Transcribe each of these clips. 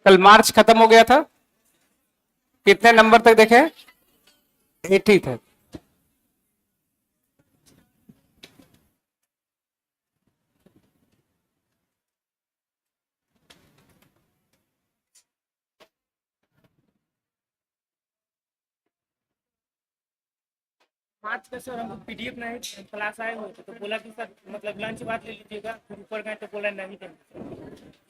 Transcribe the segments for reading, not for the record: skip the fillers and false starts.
कल मार्च खत्म हो गया था, कितने नंबर तक देखे? 80 तक। आज का सर हमको पीडीएफ नहीं, क्लास आए हुए थे तो बोला कि सर मतलब लंच बाद ले लीजिएगा, फिर ऊपर गए तो बोला नहीं देंगे,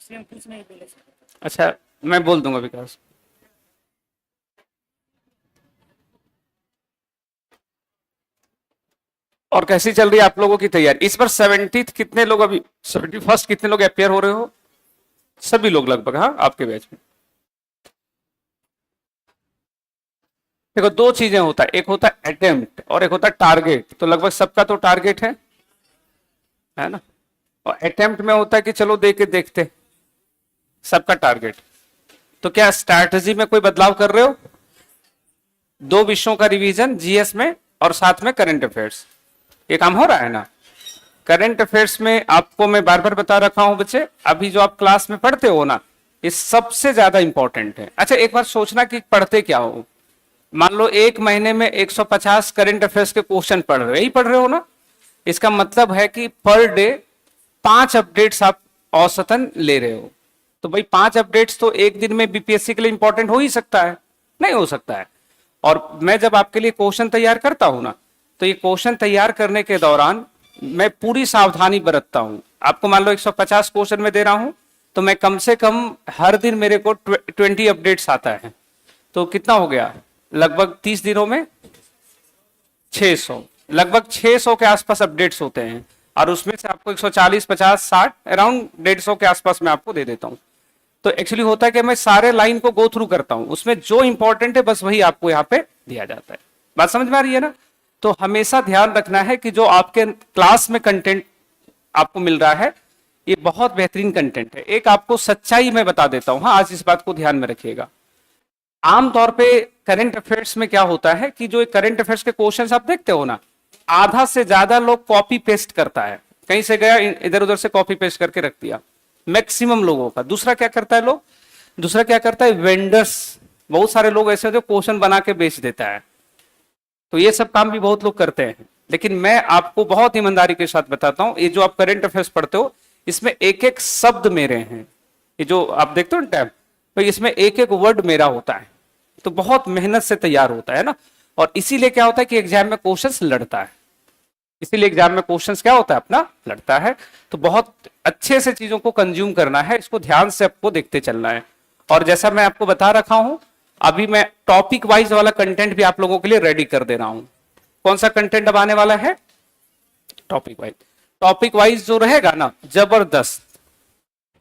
इसलिए हम कुछ नहीं बोले सर। अच्छा, मैं बोल दूंगा विकास। और कैसी चल रही है आप लोगों की तैयारी? इस बार 70 कितने लोग, अभी 71 कितने लोग अपेयर हो रहे हो? सभी लोग लगभग, हाँ, आपके बैच में। देखो, दो चीजें होता है, एक होता है अटेम्प्ट और एक होता है टारगेट। तो लगभग सबका तो टारगेट है ना? और अटेम्प्ट में होता है कि चलो दे के देखते, सबका टारगेट। तो क्या स्ट्रैटेजी में कोई बदलाव कर रहे हो? 2 विषयों का रिवीजन जीएस में और साथ में करंट अफेयर्स, ये काम हो रहा है ना? करंट अफेयर्स में आपको मैं बार बार बता रखा हूं बच्चे, अभी जो आप क्लास में पढ़ते हो ना, ये सबसे ज्यादा इंपॉर्टेंट है। अच्छा, एक बार सोचना कि पढ़ते क्या हो। मान लो 1 महीने में 150 करंट अफेयर्स के क्वेश्चन पढ़ रहे हो ना, इसका मतलब है कि पर डे 5 अपडेट्स आप औसतन ले रहे हो। तो भाई 5 अपडेट्स तो एक दिन में बीपीएससी के लिए इंपॉर्टेंट हो ही सकता है? नहीं हो सकता है। और मैं जब आपके लिए क्वेश्चन तैयार करता हूं ना, तो ये क्वेश्चन तैयार करने के दौरान मैं पूरी सावधानी बरतता हूं। आपको मान लो 150 क्वेश्चन में दे रहा हूं, तो मैं कम से कम हर दिन मेरे को 20 अपडेट्स आता है। तो कितना हो गया? लगभग 30 दिनों में 600, लगभग 600 के आसपास अपडेट्स होते हैं। और उसमें से आपको 140, 50, 60, अराउंड 150 के आसपास मैं आपको दे देता हूं। तो एक्चुअली होता है कि मैं सारे लाइन को गो थ्रू करता हूं, उसमें जो इंपॉर्टेंट है बस वही आपको यहाँ पे दिया जाता है। बात समझ में आ रही है ना? तो हमेशा ध्यान रखना है कि जो आपके क्लास में कंटेंट आपको मिल रहा है, ये बहुत बेहतरीन कंटेंट है। एक आपको सच्चाई में बता देता हूं, हाँ, आज इस बात को ध्यान में रखिएगा। आमतौर पे करंट अफेयर्स में क्या होता है कि जो करंट अफेयर्स के क्वेश्चंस आप देखते हो ना, आधा से ज्यादा लोग कॉपी पेस्ट करता है, कहीं से गया इधर उधर से कॉपी पेस्ट करके रख दिया, मैक्सिमम लोगों का। दूसरा क्या करता है लोग, दूसरा क्या करता है, वेंडर्स, बहुत सारे लोग ऐसे जो क्वेश्चन बना के बेच देता है। तो ये सब काम भी बहुत लोग करते हैं, लेकिन मैं आपको बहुत ईमानदारी के साथ बताता हूं, ये जो आप करंट अफेयर्स पढ़ते हो, इसमें एक एक शब्द मेरे हैं। ये जो आप देखते हो ना टैब, तो इसमें एक एक वर्ड मेरा होता है। तो बहुत मेहनत से तैयार होता है ना। और इसीलिए क्या होता है कि एग्जाम में क्वेश्चंस लड़ता है, इसीलिए एग्जाम में क्वेश्चंस क्या होता है, अपना लड़ता है। तो बहुत अच्छे से चीजों को कंज्यूम करना है, इसको ध्यान से आपको देखते चलना है। और जैसा मैं आपको बता रखा हूं, अभी मैं टॉपिक वाइज वाला कंटेंट भी आप लोगों के लिए रेडी कर दे रहा हूं। कौन सा कंटेंट अब आने वाला है? Topic wise. टॉपिक वाइज जो रहेगा ना, जबरदस्त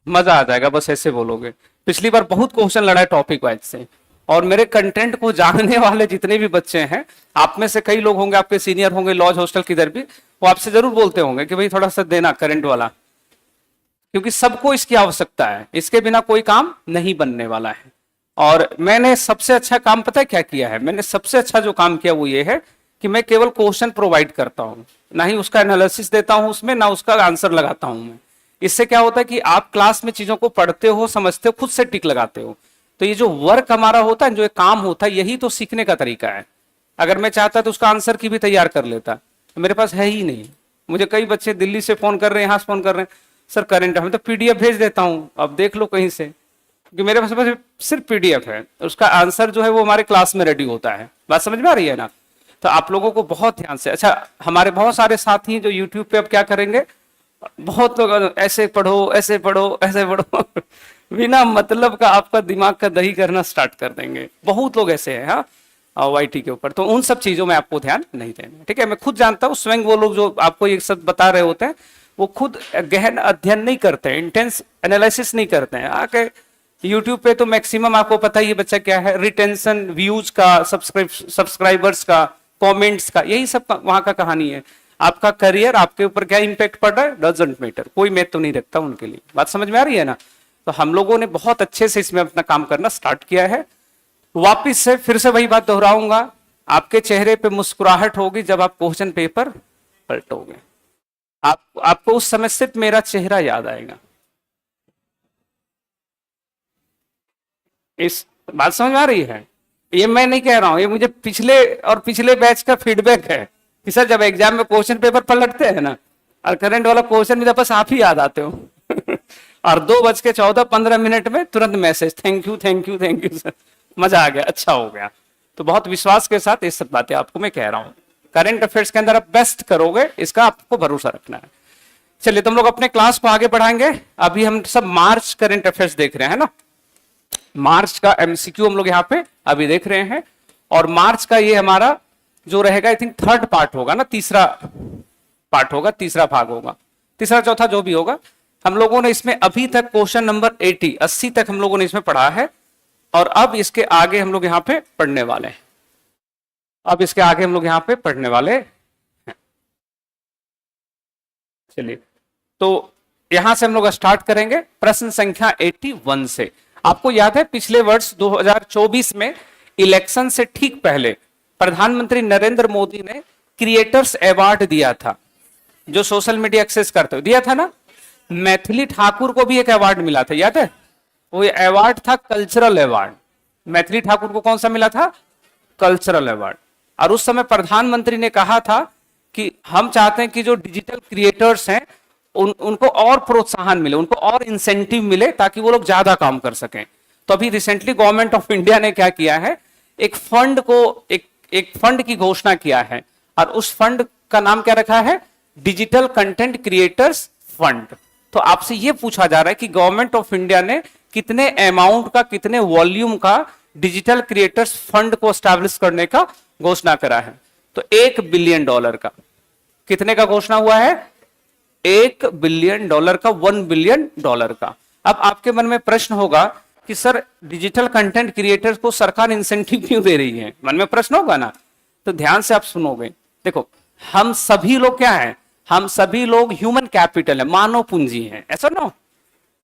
मजा आ जाएगा, बस ऐसे बोलोगे। पिछली बार बहुत क्वेश्चन लड़ा है टॉपिक वाइज से, और मेरे कंटेंट को जानने वाले जितने भी बच्चे हैं, आप में से कई लोग होंगे, आपके सीनियर होंगे लॉज हॉस्टल किधर भी, वो आपसे जरूर बोलते होंगे कि भाई थोड़ा सा देना करंट वाला, क्योंकि सबको इसकी आवश्यकता है, इसके बिना कोई काम नहीं बनने वाला है। और मैंने सबसे अच्छा काम पता है क्या किया है? मैंने सबसे अच्छा जो काम किया वो ये है कि मैं केवल क्वेश्चन प्रोवाइड करता हूं, ना ही उसका एनालिसिस देता हूं उसमें, ना उसका आंसर लगाता हूं मैं। इससे क्या होता है कि आप क्लास में चीजों को पढ़ते हो, समझते हो, खुद से टिक लगाते हो। तो ये जो वर्क हमारा होता है, जो काम होता है, यही तो सीखने का तरीका है। अगर मैं चाहता तो उसका आंसर की भी तैयार कर लेता, तो मेरे पास है ही नहीं। मुझे कई बच्चे दिल्ली से फोन कर रहे हैं, यहाँ से फोन कर रहे हैं, सर करंट, हमें तो पीडीएफ भेज देता हूँ, अब देख लो कहीं से, क्योंकि मेरे पास सिर्फ पीडीएफ है, उसका आंसर जो है वो हमारे क्लास में रेडी होता है। बात समझ में आ रही है ना? तो आप लोगों को बहुत ध्यान से, अच्छा, हमारे बहुत सारे साथी हैं जो यूट्यूब पे अब क्या करेंगे, बहुत लोग ऐसे पढ़ो, ऐसे पढ़ो, ऐसे पढ़ो बिना मतलब का आपका दिमाग का दही करना स्टार्ट कर देंगे, बहुत लोग ऐसे हैं, हाँ, वाईटी के ऊपर। तो उन सब चीजों में आपको ध्यान नहीं देना, ठीक है? मैं खुद जानता हूँ, स्वयं वो लोग जो आपको ये सब बता रहे होते हैं, वो खुद गहन अध्ययन नहीं करते हैं, इंटेंस एनालिसिस नहीं करते हैं। आके यूट्यूब पे तो मैक्सिमम आपको पता ही है बच्चा क्या है, रिटेंशन, व्यूज का, सब्सक्राइबर्स का, कमेंट्स का, यही सब वहां का कहानी है। आपका करियर, आपके ऊपर क्या इंपैक्ट पड़ रहा है, डजंट मैटर, कोई महत्व तो नहीं रखता उनके लिए। बात समझ में आ रही है ना? तो हम लोगों ने बहुत अच्छे से इसमें अपना काम करना स्टार्ट किया है। वापिस से फिर से वही बात दोहराऊंगा आपके चेहरे पे मुस्कुराहट होगी जब आप क्वेश्चन पेपर पलटोगे। आपको उस समय सिर्फ मेरा चेहरा याद आएगा। इस बात समझ में आ रही है? ये मैं नहीं कह रहा हूं, ये मुझे पिछले बैच का फीडबैक है कि सर जब एग्जाम में क्वेश्चन पेपर पलटते हैं ना और करंट वाला क्वेश्चन में बस आप ही याद आते हो और 2:14-15 में तुरंत message, thank you thank you thank you sir, मजा आ गया, अच्छा हो गया। तो बहुत विश्वास के साथ ये सब बातें आपको मैं कह रहा हूं। करंट अफेयर्स के अंदर आप बेस्ट करोगे, इसका आपको भरोसा रखना है। चलिए तुम लोग अपने क्लास को आगे बढ़ाएंगे। अभी हम सब मार्च करंट अफेयर्स देख रहे हैं ना, मार्च का एमसीक्यू हम लोग यहाँ पे अभी देख रहे हैं। और मार्च का ये हमारा जो रहेगा आई थिंक थर्ड पार्ट होगा ना, तीसरा पार्ट होगा, तीसरा भाग होगा, तीसरा चौथा जो भी होगा। हम लोगों ने इसमें अभी तक क्वेश्चन नंबर 80 तक हम लोगों ने इसमें पढ़ा है और अब इसके आगे हम लोग यहाँ पे पढ़ने वाले हैं। अब इसके आगे हम लोग यहाँ पे पढ़ने वाले हैं। चलिए तो यहां से हम लोग स्टार्ट करेंगे प्रश्न संख्या 81 से। आपको याद है पिछले वर्ष 2024 में इलेक्शन से ठीक पहले प्रधानमंत्री नरेंद्र मोदी ने क्रिएटर्स अवार्ड दिया था, जो सोशल मीडिया एक्सेस करते हो, दिया था ना। मैथिली ठाकुर को भी एक अवार्ड मिला था, याद है? वो अवार्ड था कल्चरल अवार्ड। मैथिली ठाकुर को कौन सा मिला था? Cultural award. और उस समय प्रधानमंत्री ने कहा था कि हम चाहते हैं कि जो डिजिटल क्रिएटर्स हैं उनको और प्रोत्साहन मिले, उनको और इंसेंटिव मिले ताकि वो लोग ज्यादा काम कर सकें। तो अभी रिसेंटली गवर्नमेंट ऑफ इंडिया ने क्या किया है, एक फंड की घोषणा किया है और उस फंड का नाम क्या रखा है? Digital content creators fund. तो आपसे यह पूछा जा रहा है कि गवर्नमेंट ऑफ इंडिया ने कितने अमाउंट का, कितने वॉल्यूम का डिजिटल क्रिएटर्स फंड को एस्टैब्लिश करने का घोषणा करा है? तो $1 बिलियन का। कितने का घोषणा हुआ है? $1 बिलियन का, $1 बिलियन का। अब आपके मन में प्रश्न होगा कि सर डिजिटल कंटेंट क्रिएटर्स को सरकार इंसेंटिव क्यों दे रही है? मन में प्रश्न होगा ना, तो ध्यान से आप सुनोगे। देखो हम सभी लोग क्या हैं? हम सभी लोग ह्यूमन कैपिटल है, मानव पूंजी है, ऐसा ना?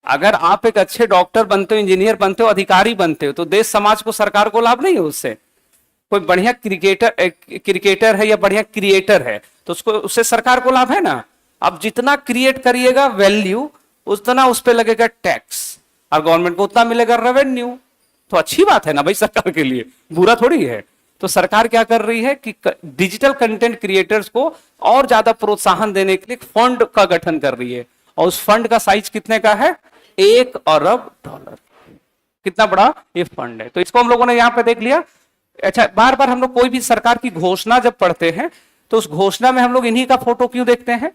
अगर आप एक अच्छे डॉक्टर बनते हो, इंजीनियर बनते हो, अधिकारी बनते हो, तो देश समाज को, सरकार को लाभ नहीं है उससे। कोई बढ़िया क्रिकेटर है या बढ़िया क्रिएटर है तो उससे सरकार को लाभ है ना। अब जितना क्रिएट करिएगा वैल्यू, उतना उस पर लगेगा टैक्स और गवर्नमेंट को उतना मिलेगा रेवेन्यू। तो अच्छी बात है ना भाई, सरकार के लिए बुरा थोड़ी है। तो सरकार क्या कर रही है कि डिजिटल कंटेंट क्रिएटर्स को और ज्यादा प्रोत्साहन देने के लिए फंड का गठन कर रही है और उस फंड का साइज कितने का है? $1 अरब। कितना बड़ा ये फंड है। तो इसको हम लोगों ने यहां पे देख लिया। अच्छा, बार बार हम लोग कोई भी सरकार की घोषणा जब पढ़ते हैं तो उस घोषणा में हम लोग इन्हीं का फोटो क्यों देखते हैं?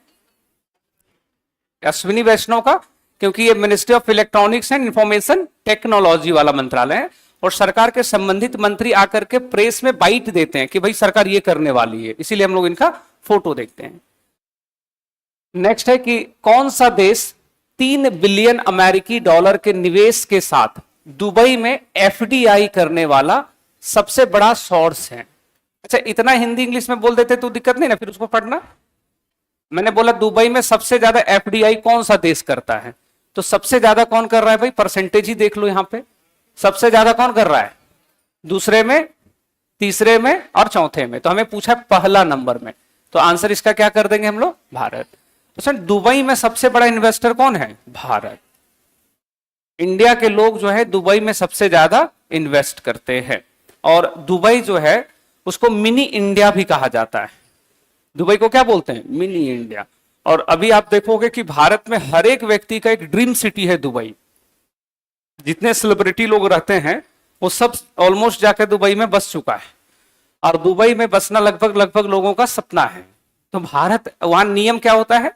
अश्विनी वैष्णव का, क्योंकि ये ministry of electronics and information technology वाला मंत्रालय है और सरकार के संबंधित मंत्री आकर के प्रेस में बाइट देते हैं कि भाई सरकार ये करने वाली है, इसीलिए हम लोग इनका फोटो देखते हैं। नेक्स्ट है कि कौन सा देश $3 बिलियन अमेरिकी डॉलर के निवेश के साथ दुबई में FDI करने वाला सबसे बड़ा सोर्स है? अच्छा, इतना हिंदी इंग्लिश में बोल देते तो दिक्कत नहीं ना फिर उसको पढ़ना। मैंने बोला दुबई में सबसे ज्यादा FDI कौन सा देश करता है, तो सबसे ज्यादा कौन कर रहा है भाई? परसेंटेज ही देख लो यहां पे। सबसे ज्यादा कौन कर रहा है? दूसरे में, तीसरे में और चौथे में। तो हमें पूछा पहला नंबर में, तो आंसर इसका क्या कर देंगे हम लोग? भारत। तो सर दुबई में सबसे बड़ा इन्वेस्टर कौन है? भारत। इंडिया के लोग जो है दुबई में सबसे ज्यादा इन्वेस्ट करते हैं और दुबई जो है उसको मिनी इंडिया भी कहा जाता है। दुबई को क्या बोलते हैं? Mini India. और अभी आप देखोगे कि भारत में हर एक व्यक्ति का एक ड्रीम सिटी है दुबई। जितने सेलिब्रिटी लोग रहते हैं वो सब ऑलमोस्ट जाकर दुबई में बस चुका है और दुबई में बसना लगभग लोगों का सपना है। तो भारत, वहां नियम क्या होता है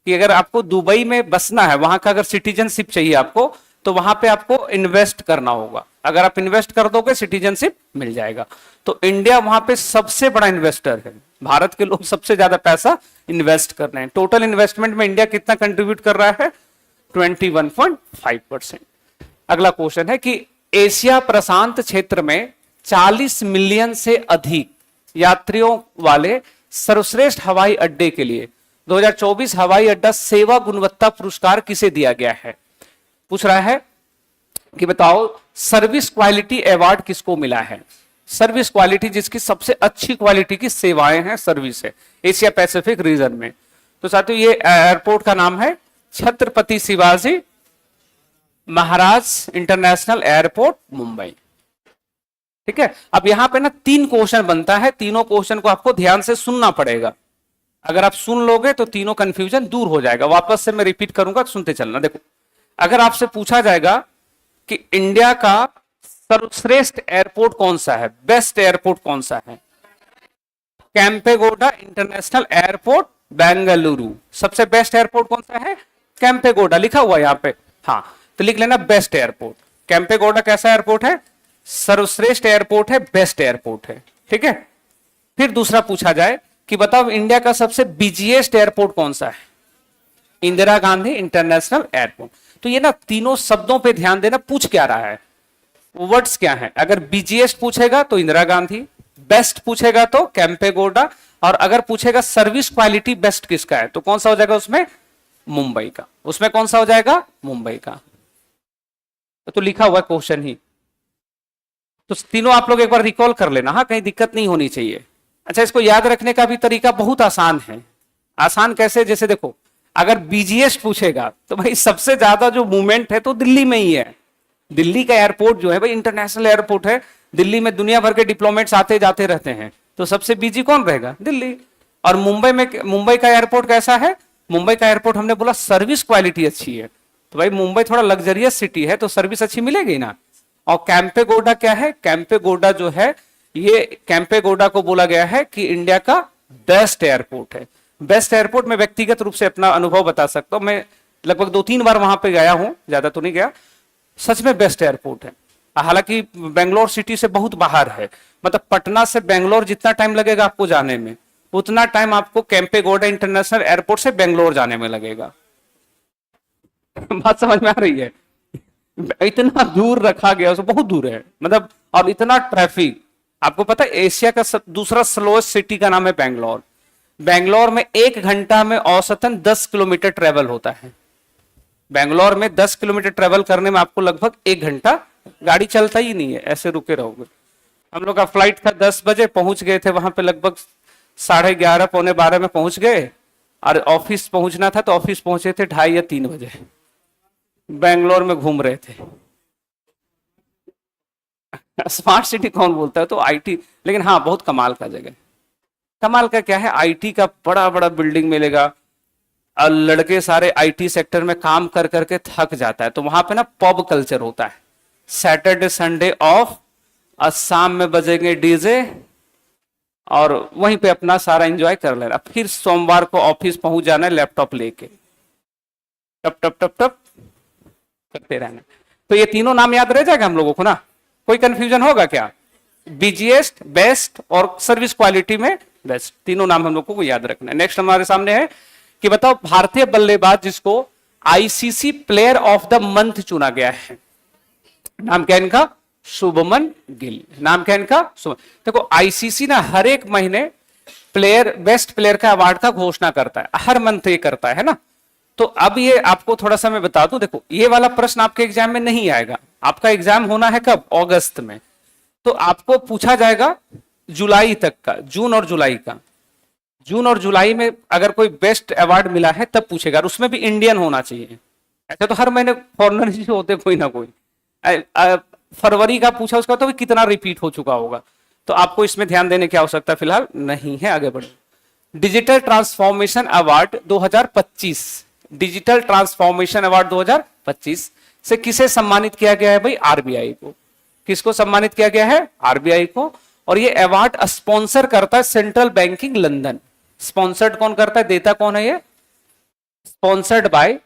कि अगर आपको दुबई में बसना है, वहां का अगर सिटीजनशिप चाहिए आपको, तो वहां पे आपको इन्वेस्ट करना होगा। अगर आप इन्वेस्ट कर दोगे सिटीजनशिप मिल जाएगा। तो इंडिया वहां पे सबसे बड़ा इन्वेस्टर है। भारत के लोग सबसे ज्यादा पैसा इन्वेस्ट कर रहे हैं। टोटल इन्वेस्टमेंट में इंडिया कितना कंट्रीब्यूट कर रहा है? 21.5%। अगला क्वेश्चन है कि एशिया प्रशांत क्षेत्र में 40 मिलियन से अधिक यात्रियों वाले सर्वश्रेष्ठ हवाई अड्डे के लिए 2024 हवाई अड्डा सेवा गुणवत्ता पुरस्कार किसे दिया गया है? पूछ रहा है कि बताओ सर्विस क्वालिटी अवार्ड किसको मिला है? सर्विस क्वालिटी, जिसकी सबसे अच्छी क्वालिटी की सेवाएं हैं, सर्विस है एशिया पैसिफिक रीजन में। तो साथियों ये एयरपोर्ट का नाम है छत्रपति शिवाजी महाराज इंटरनेशनल एयरपोर्ट मुंबई। ठीक है, अब यहां पे ना 3 क्वेश्चन बनता है, तीनों क्वेश्चन को आपको ध्यान से सुनना पड़ेगा। अगर आप सुन लोगे तो तीनों कंफ्यूजन दूर हो जाएगा। वापस से मैं रिपीट करूंगा, सुनते चलना। देखो, अगर आपसे पूछा जाएगा कि इंडिया का सर्वश्रेष्ठ एयरपोर्ट कौन सा है, बेस्ट एयरपोर्ट कौन सा है, कैंपेगौड़ा इंटरनेशनल एयरपोर्ट बेंगलुरु। सबसे बेस्ट एयरपोर्ट कौन सा है, कैंपेगौड़ा, लिखा हुआ है यहाँ पे। हाँ, तो लिख लेना बेस्ट एयरपोर्ट। कैंपेगौड़ा कैसा एयरपोर्ट है, सर्वश्रेष्ठ एयरपोर्ट है, बेस्ट एयरपोर्ट है। ठीक है, फिर दूसरा पूछा जाए कि बताओ इंडिया का सबसे बिजिएस्ट एयरपोर्ट कौन सा है, इंदिरा गांधी इंटरनेशनल एयरपोर्ट। तो ये ना तीनों शब्दों पे ध्यान देना, पूछ क्या रहा है, वर्ड्स क्या है। अगर बिजिएस्ट पूछेगा तो इंदिरा गांधी, बेस्ट पूछेगा तो कैंपेगौड़ा, और अगर पूछेगा सर्विस क्वालिटी बेस्ट किसका है तो कौन सा हो जाएगा उसमें, मुंबई का। उसमें कौन सा हो जाएगा, मुंबई का। तो लिखा हुआ क्वेश्चन ही, तो तीनों आप लोग एक बार रिकॉल कर लेना। हाँ, कहीं दिक्कत नहीं होनी चाहिए। अच्छा, इसको याद रखने का भी तरीका बहुत आसान है। आसान कैसे, जैसे देखो, अगर बीजीएस पूछेगा तो भाई सबसे ज्यादा जो मूवमेंट है तो दिल्ली में ही है। दिल्ली का एयरपोर्ट जो है भाई इंटरनेशनल एयरपोर्ट है, दिल्ली में दुनिया भर के डिप्लोमेट्स आते जाते रहते हैं, तो सबसे बिजी कौन रहेगा, दिल्ली। और मुंबई में, मुंबई का एयरपोर्ट कैसा है, मुंबई का एयरपोर्ट हमने बोला सर्विस क्वालिटी अच्छी है, तो भाई मुंबई थोड़ा लग्जरियस सिटी है तो सर्विस अच्छी मिलेगी ना। और कैंपेगौड़ा क्या है, कैंपेगौड़ा जो है, ये कैंपेगौड़ा को बोला गया है कि इंडिया का बेस्ट एयरपोर्ट है। बेस्ट एयरपोर्ट में व्यक्तिगत रूप से अपना अनुभव बता सकता हूं, मैं लगभग 2-3 बार वहां पे गया हूं, ज्यादा तो नहीं गया। सच में बेस्ट एयरपोर्ट है। हालांकि बेंगलोर सिटी से बहुत बाहर है, मतलब पटना से बेंगलोर जितना टाइम लगेगा आपको जाने में, उतना टाइम आपको कैंपेगौड़ा इंटरनेशनल एयरपोर्ट से बेंगलोर जाने में लगेगा। बात समझ में आ रही है, इतना दूर रखा गया, बहुत दूर है मतलब, और इतना ट्रैफिक। आपको पता है एशिया का दूसरा स्लोएस्ट सिटी का नाम है बेंगलोर। बेंगलोर में 1 घंटा में औसतन 10 किलोमीटर ट्रेवल होता है। बेंगलोर में 10 किलोमीटर ट्रेवल करने में आपको लगभग 1 घंटा, गाड़ी चलता ही नहीं है, ऐसे रुके रहोगे। हम लोग का फ्लाइट था 10 बजे, पहुंच गए थे वहां पे लगभग 11:30 पौने 12 में पहुंच गए, और ऑफिस पहुंचना था तो ऑफिस पहुंचे थे 2:30 या 3 बजे। बेंगलोर में घूम रहे थे। स्मार्ट सिटी कौन बोलता है, तो आईटी, लेकिन हाँ बहुत कमाल का जगह। कमाल का क्या है, आईटी का बड़ा बड़ा बिल्डिंग मिलेगा, और लड़के सारे आईटी सेक्टर में काम कर करके थक जाता है, तो वहां पे ना पब कल्चर होता है। सैटरडे संडे ऑफ, और शाम में बजेंगे डीजे, और वहीं पे अपना सारा एंजॉय कर लेना। फिर सोमवार को ऑफिस पहुंच जाना है लैपटॉप लेके, टप टप टप टप करते रहना। तो ये तीनों नाम याद रह जाएगा हम लोगों को ना, कोई कंफ्यूजन होगा क्या, बिजिएस्ट, बेस्ट और सर्विस क्वालिटी में बेस्ट, तीनों नाम हम लोग को याद रखना है। नेक्स्ट हमारे सामने है कि बताओ भारतीय बल्लेबाज जिसको ICC player of the month चुना गया है, नाम क्या इनका, शुभमन गिल। नाम क्या इनका, देखो आईसीसी ना हर एक महीने प्लेयर, बेस्ट प्लेयर का अवार्ड का घोषणा करता है, हर मंथ ये करता है ना। तो अब ये आपको थोड़ा सा मैं बता दूं, देखो ये वाला प्रश्न आपके एग्जाम में नहीं आएगा। आपका एग्जाम होना है कब, अगस्त में, तो आपको पूछा जाएगा जुलाई तक का, जून और जुलाई का। जून और जुलाई में अगर कोई बेस्ट अवार्ड मिला है तब पूछेगा, और उसमें भी इंडियन होना चाहिए। ऐसे तो हर महीने फॉरेनर ही होते कोई ना कोई। फरवरी का पूछा, उसका तो भी कितना रिपीट हो चुका होगा, तो आपको इसमें ध्यान देने की आवश्यकता फिलहाल नहीं है। आगे बढ़ो, digital transformation award 2025, digital transformation award 2025 से किसे सम्मानित किया गया है भाई, आरबीआई को। किसको सम्मानित किया गया है, आरबीआई को। और ये अवार्ड स्पॉन्सर करता है सेंट्रल बैंकिंग लंदन। स्पॉन्सर्ड कौन करता है, देता कौन है, ये sponsored by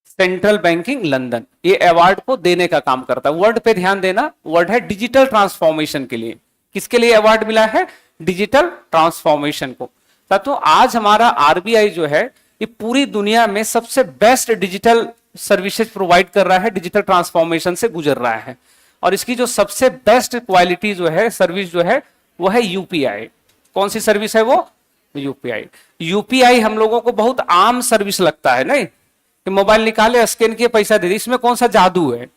central banking London, ये अवार्ड को देने का काम करता है। वर्ड पे ध्यान देना, वर्ड है डिजिटल ट्रांसफॉर्मेशन के लिए। किसके लिए अवार्ड मिला है, डिजिटल ट्रांसफॉर्मेशन को। तो आज हमारा आरबीआई जो है ये पूरी दुनिया में सबसे बेस्ट डिजिटल सर्विसेज प्रोवाइड कर रहा है, डिजिटल ट्रांसफॉर्मेशन से गुजर रहा है। और इसकी जो सबसे बेस्ट क्वालिटी जो है, सर्विस जो है, वो है यूपीआई। कौन सी सर्विस है वो, यूपीआई। यूपीआई हम लोगों को बहुत आम सर्विस लगता है, नहीं कि मोबाइल निकाले, स्कैन किए, पैसा दे दे, इसमें कौन सा जादू है,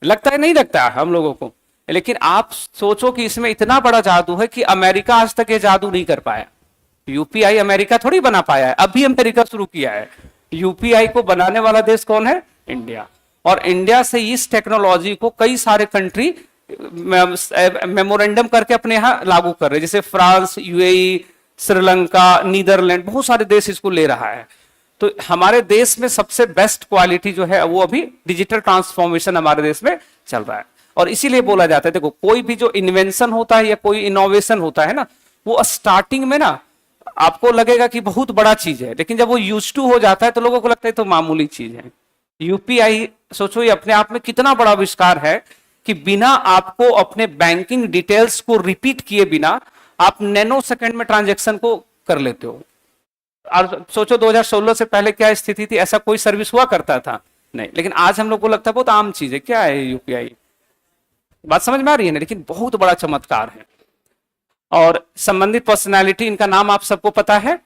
लगता है नहीं लगता हम लोगों को। लेकिन आप सोचो कि इसमें इतना बड़ा जादू है कि अमेरिका आज तक ये जादू नहीं कर पाया। यूपीआई अमेरिका थोड़ी बना पाया है, अभी अमेरिका शुरू किया है। यूपीआई को बनाने वाला देश कौन है? इंडिया। और इंडिया से इस टेक्नोलॉजी को कई सारे कंट्री मेमोरेंडम करके अपने यहां लागू कर रहे हैं, जैसे फ्रांस, यूएई, श्रीलंका, नीदरलैंड, बहुत सारे देश इसको ले रहा है। तो हमारे देश में सबसे बेस्ट क्वालिटी जो है वो अभी डिजिटल ट्रांसफॉर्मेशन हमारे देश में चल रहा है। और इसीलिए बोला जाता है, देखो कोई भी जो इन्वेंशन होता है या कोई इनोवेशन होता है ना, वो स्टार्टिंग में ना आपको लगेगा कि बहुत बड़ा चीज है, लेकिन जब वो यूज टू हो जाता है तो लोगों को लगता है तो मामूली चीज है। यूपीआई सोचो ये अपने आप में कितना बड़ा आविष्कार है कि बिना आपको अपने बैंकिंग डिटेल्स को रिपीट किए बिना आप नैनो सेकंड में ट्रांजैक्शन को कर लेते हो। और सोचो 2016 से पहले क्या स्थिति थी, ऐसा कोई सर्विस हुआ करता था नहीं, लेकिन आज हम लोग को लगता है बहुत आम चीज है, क्या है यूपीआई। बात समझ में आ रही है ना? लेकिन बहुत बड़ा चमत्कार है। और संबंधित पर्सनालिटी, इनका नाम आप सबको पता है,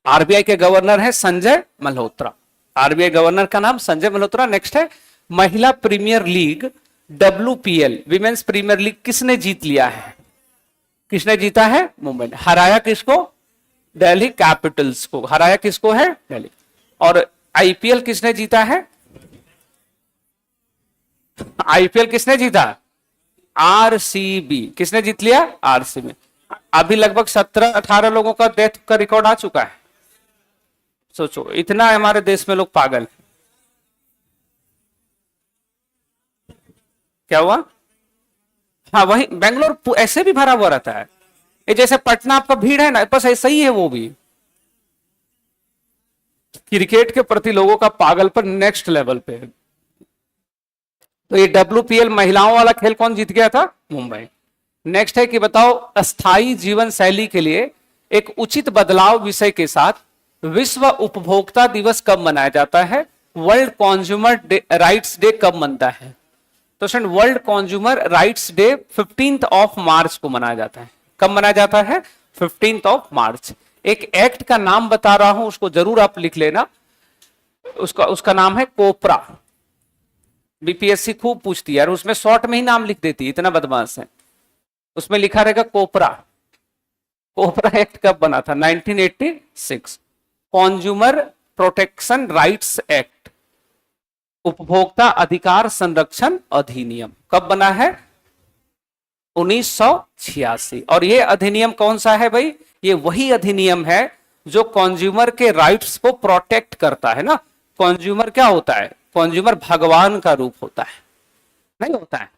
आरबीआई के गवर्नर है संजय मल्होत्रा। आरबीआई गवर्नर का नाम संजय मल्होत्रा। नेक्स्ट है महिला premier league WPL women's premier league किसने जीत लिया है? किसने जीता है? मुंबई ने। हराया किसको? दिल्ली कैपिटल्स को। हराया किसको है? दिल्ली। और आईपीएल किसने जीता है? आईपीएल किसने जीता? आरसीबी। किसने जीत लिया? आरसीबी। अभी लगभग 17-18 लोगों का डेथ का रिकॉर्ड आ चुका है। सोचो इतना हमारे देश में लोग पागल। क्या हुआ? हाँ वही बेंगलोर ऐसे भी भरा हुआ रहता है, ये जैसे पटना आपका भीड़ है ना, बस ऐसा ही है वो भी। क्रिकेट के प्रति लोगों का पागलपन नेक्स्ट लेवल पे है। तो ये WPL महिलाओं वाला खेल कौन जीत गया था? मुंबई। नेक्स्ट है कि बताओ अस्थाई जीवन शैली के लिए एक उचित बदलाव विषय के साथ विश्व उपभोक्ता दिवस कब मनाया जाता है? वर्ल्ड कंज्यूमर राइट्स डे कब मनता है? तो वर्ल्ड कंज्यूमर राइट्स डे 15 मार्च को मनाया जाता है। कब मनाया जाता है? 15 मार्च। एक एक्ट का नाम बता रहा हूं, उसको जरूर आप लिख लेना। उसका नाम है कोपरा। बीपीएससी खूब पूछती है, उसमें शॉर्ट में ही नाम लिख देती है, इतना बदमाश है। उसमें लिखा रहेगा कोपरा। कोपरा एक्ट कब बना था? 1986। कंज्यूमर प्रोटेक्शन राइट्स एक्ट, उपभोक्ता अधिकार संरक्षण अधिनियम कब बना है? 1986। और ये अधिनियम कौन सा है भाई? ये वही अधिनियम है जो कंज्यूमर के राइट्स को प्रोटेक्ट करता है ना। कंज्यूमर क्या होता है? कंज्यूमर भगवान का रूप होता है, नहीं होता है?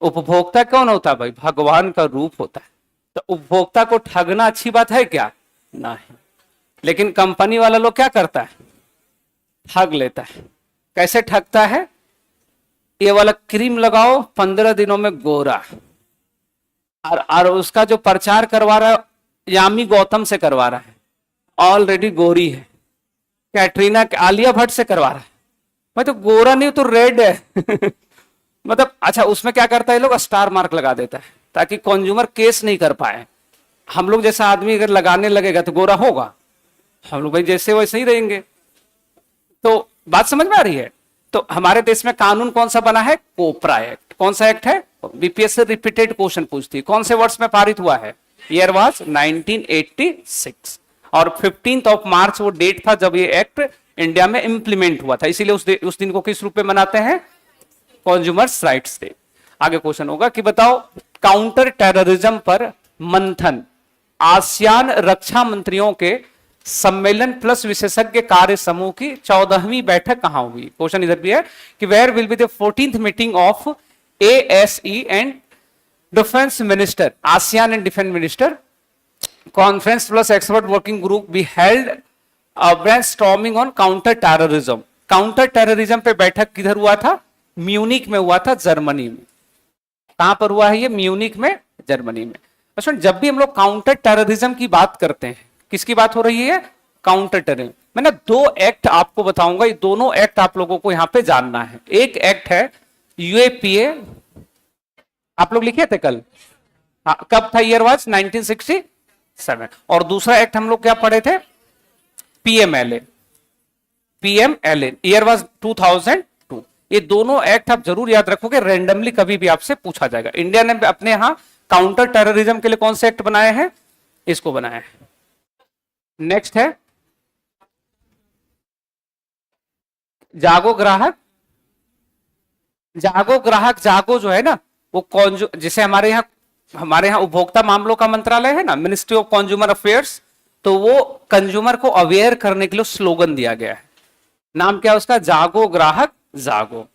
उपभोक्ता कौन होता है भाई? भगवान का रूप होता है। तो उपभोक्ता को ठगना अच्छी बात है क्या? नहीं। लेकिन कंपनी वाला लोग क्या करता है? ठग लेता है। कैसे ठगता है? ये वाला क्रीम लगाओ 15 दिनों में गोरा, और उसका जो प्रचार करवा रहा है यामी गौतम से करवा रहा है, ऑलरेडी गोरी है। कैटरीना आलिया भट्ट से करवा रहा है, मैं तो गोरा नहीं तो रेड है मतलब अच्छा, उसमें क्या करता है? लोग स्टार मार्क लगा देता है ताकि कंज्यूमर केस नहीं कर पाए। हम लोग जैसा आदमी अगर लगाने लगेगा तो गोरा होगा? हम लोग भाई जैसे वैसे ही रहेंगे। तो बात समझ में आ रही है? तो हमारे देश में कानून कौन सा बना है? कोपरा एक्ट। कौन सा एक्ट है? बीपीएससी रिपीटेड क्वेश्चन पूछती है, कौन से वर्ष में पारित हुआ है? Year was 1986। और 15 मार्च वो डेट था जब ये एक्ट इंडिया में इंप्लीमेंट हुआ था। इसीलिए उस दिन को किस रूप में मनाते हैं? Consumers rights day. आगे क्वेश्चन होगा कि बताओ काउंटर टेररिज्म पर मंथन आसियान रक्षा मंत्रियों के सम्मेलन प्लस विशेषज्ञ कार्य समूह की 14वीं बैठक कहां हुई? क्वेश्चन इधर भी है कि where will be the 14th meeting of ASE and defence minister, ASEAN and defence minister conference plus expert working group be held brainstorming on counter terrorism. Counter terrorism पे बैठक किधर हुआ था? म्यूनिक में हुआ था, जर्मनी में। कहां पर हुआ है ये? म्यूनिक में, जर्मनी में। अच्छा, जब भी हम लोग काउंटर टेररिज्म की बात करते हैं, किसकी बात हो रही है? Counter terrorism. मैंने 2 एक्ट आपको बताऊंगा, ये दोनों एक्ट आप लोगों को यहां पे जानना है। एक एक्ट है UAPA, आप लोग लिखे थे कल? हाँ, कब था? Year was 1967। और दूसरा एक्ट हम लोग क्या पढ़े थे? PMLA। Year was 2002। ये दोनों एक्ट आप जरूर याद रखोगे, रेंडमली कभी भी आपसे पूछा जाएगा। इंडिया ने अपने यहां काउंटर टेररिज्म के लिए कौन से एक्ट बनाए हैं, इसको बनाया है। नेक्स्ट है जागो ग्राहक। जागो ग्राहक, जागो जो है ना वो जिसे हमारे यहाँ उपभोक्ता मामलों का मंत्रालय है ना, मिनिस्ट्री ऑफ कंज्यूमर अफेयर्स, तो वो कंज्यूमर को अवेयर करने के लिए स्लोगन दिया गया है। नाम क्या है उसका, जागो ग्राहक जागो।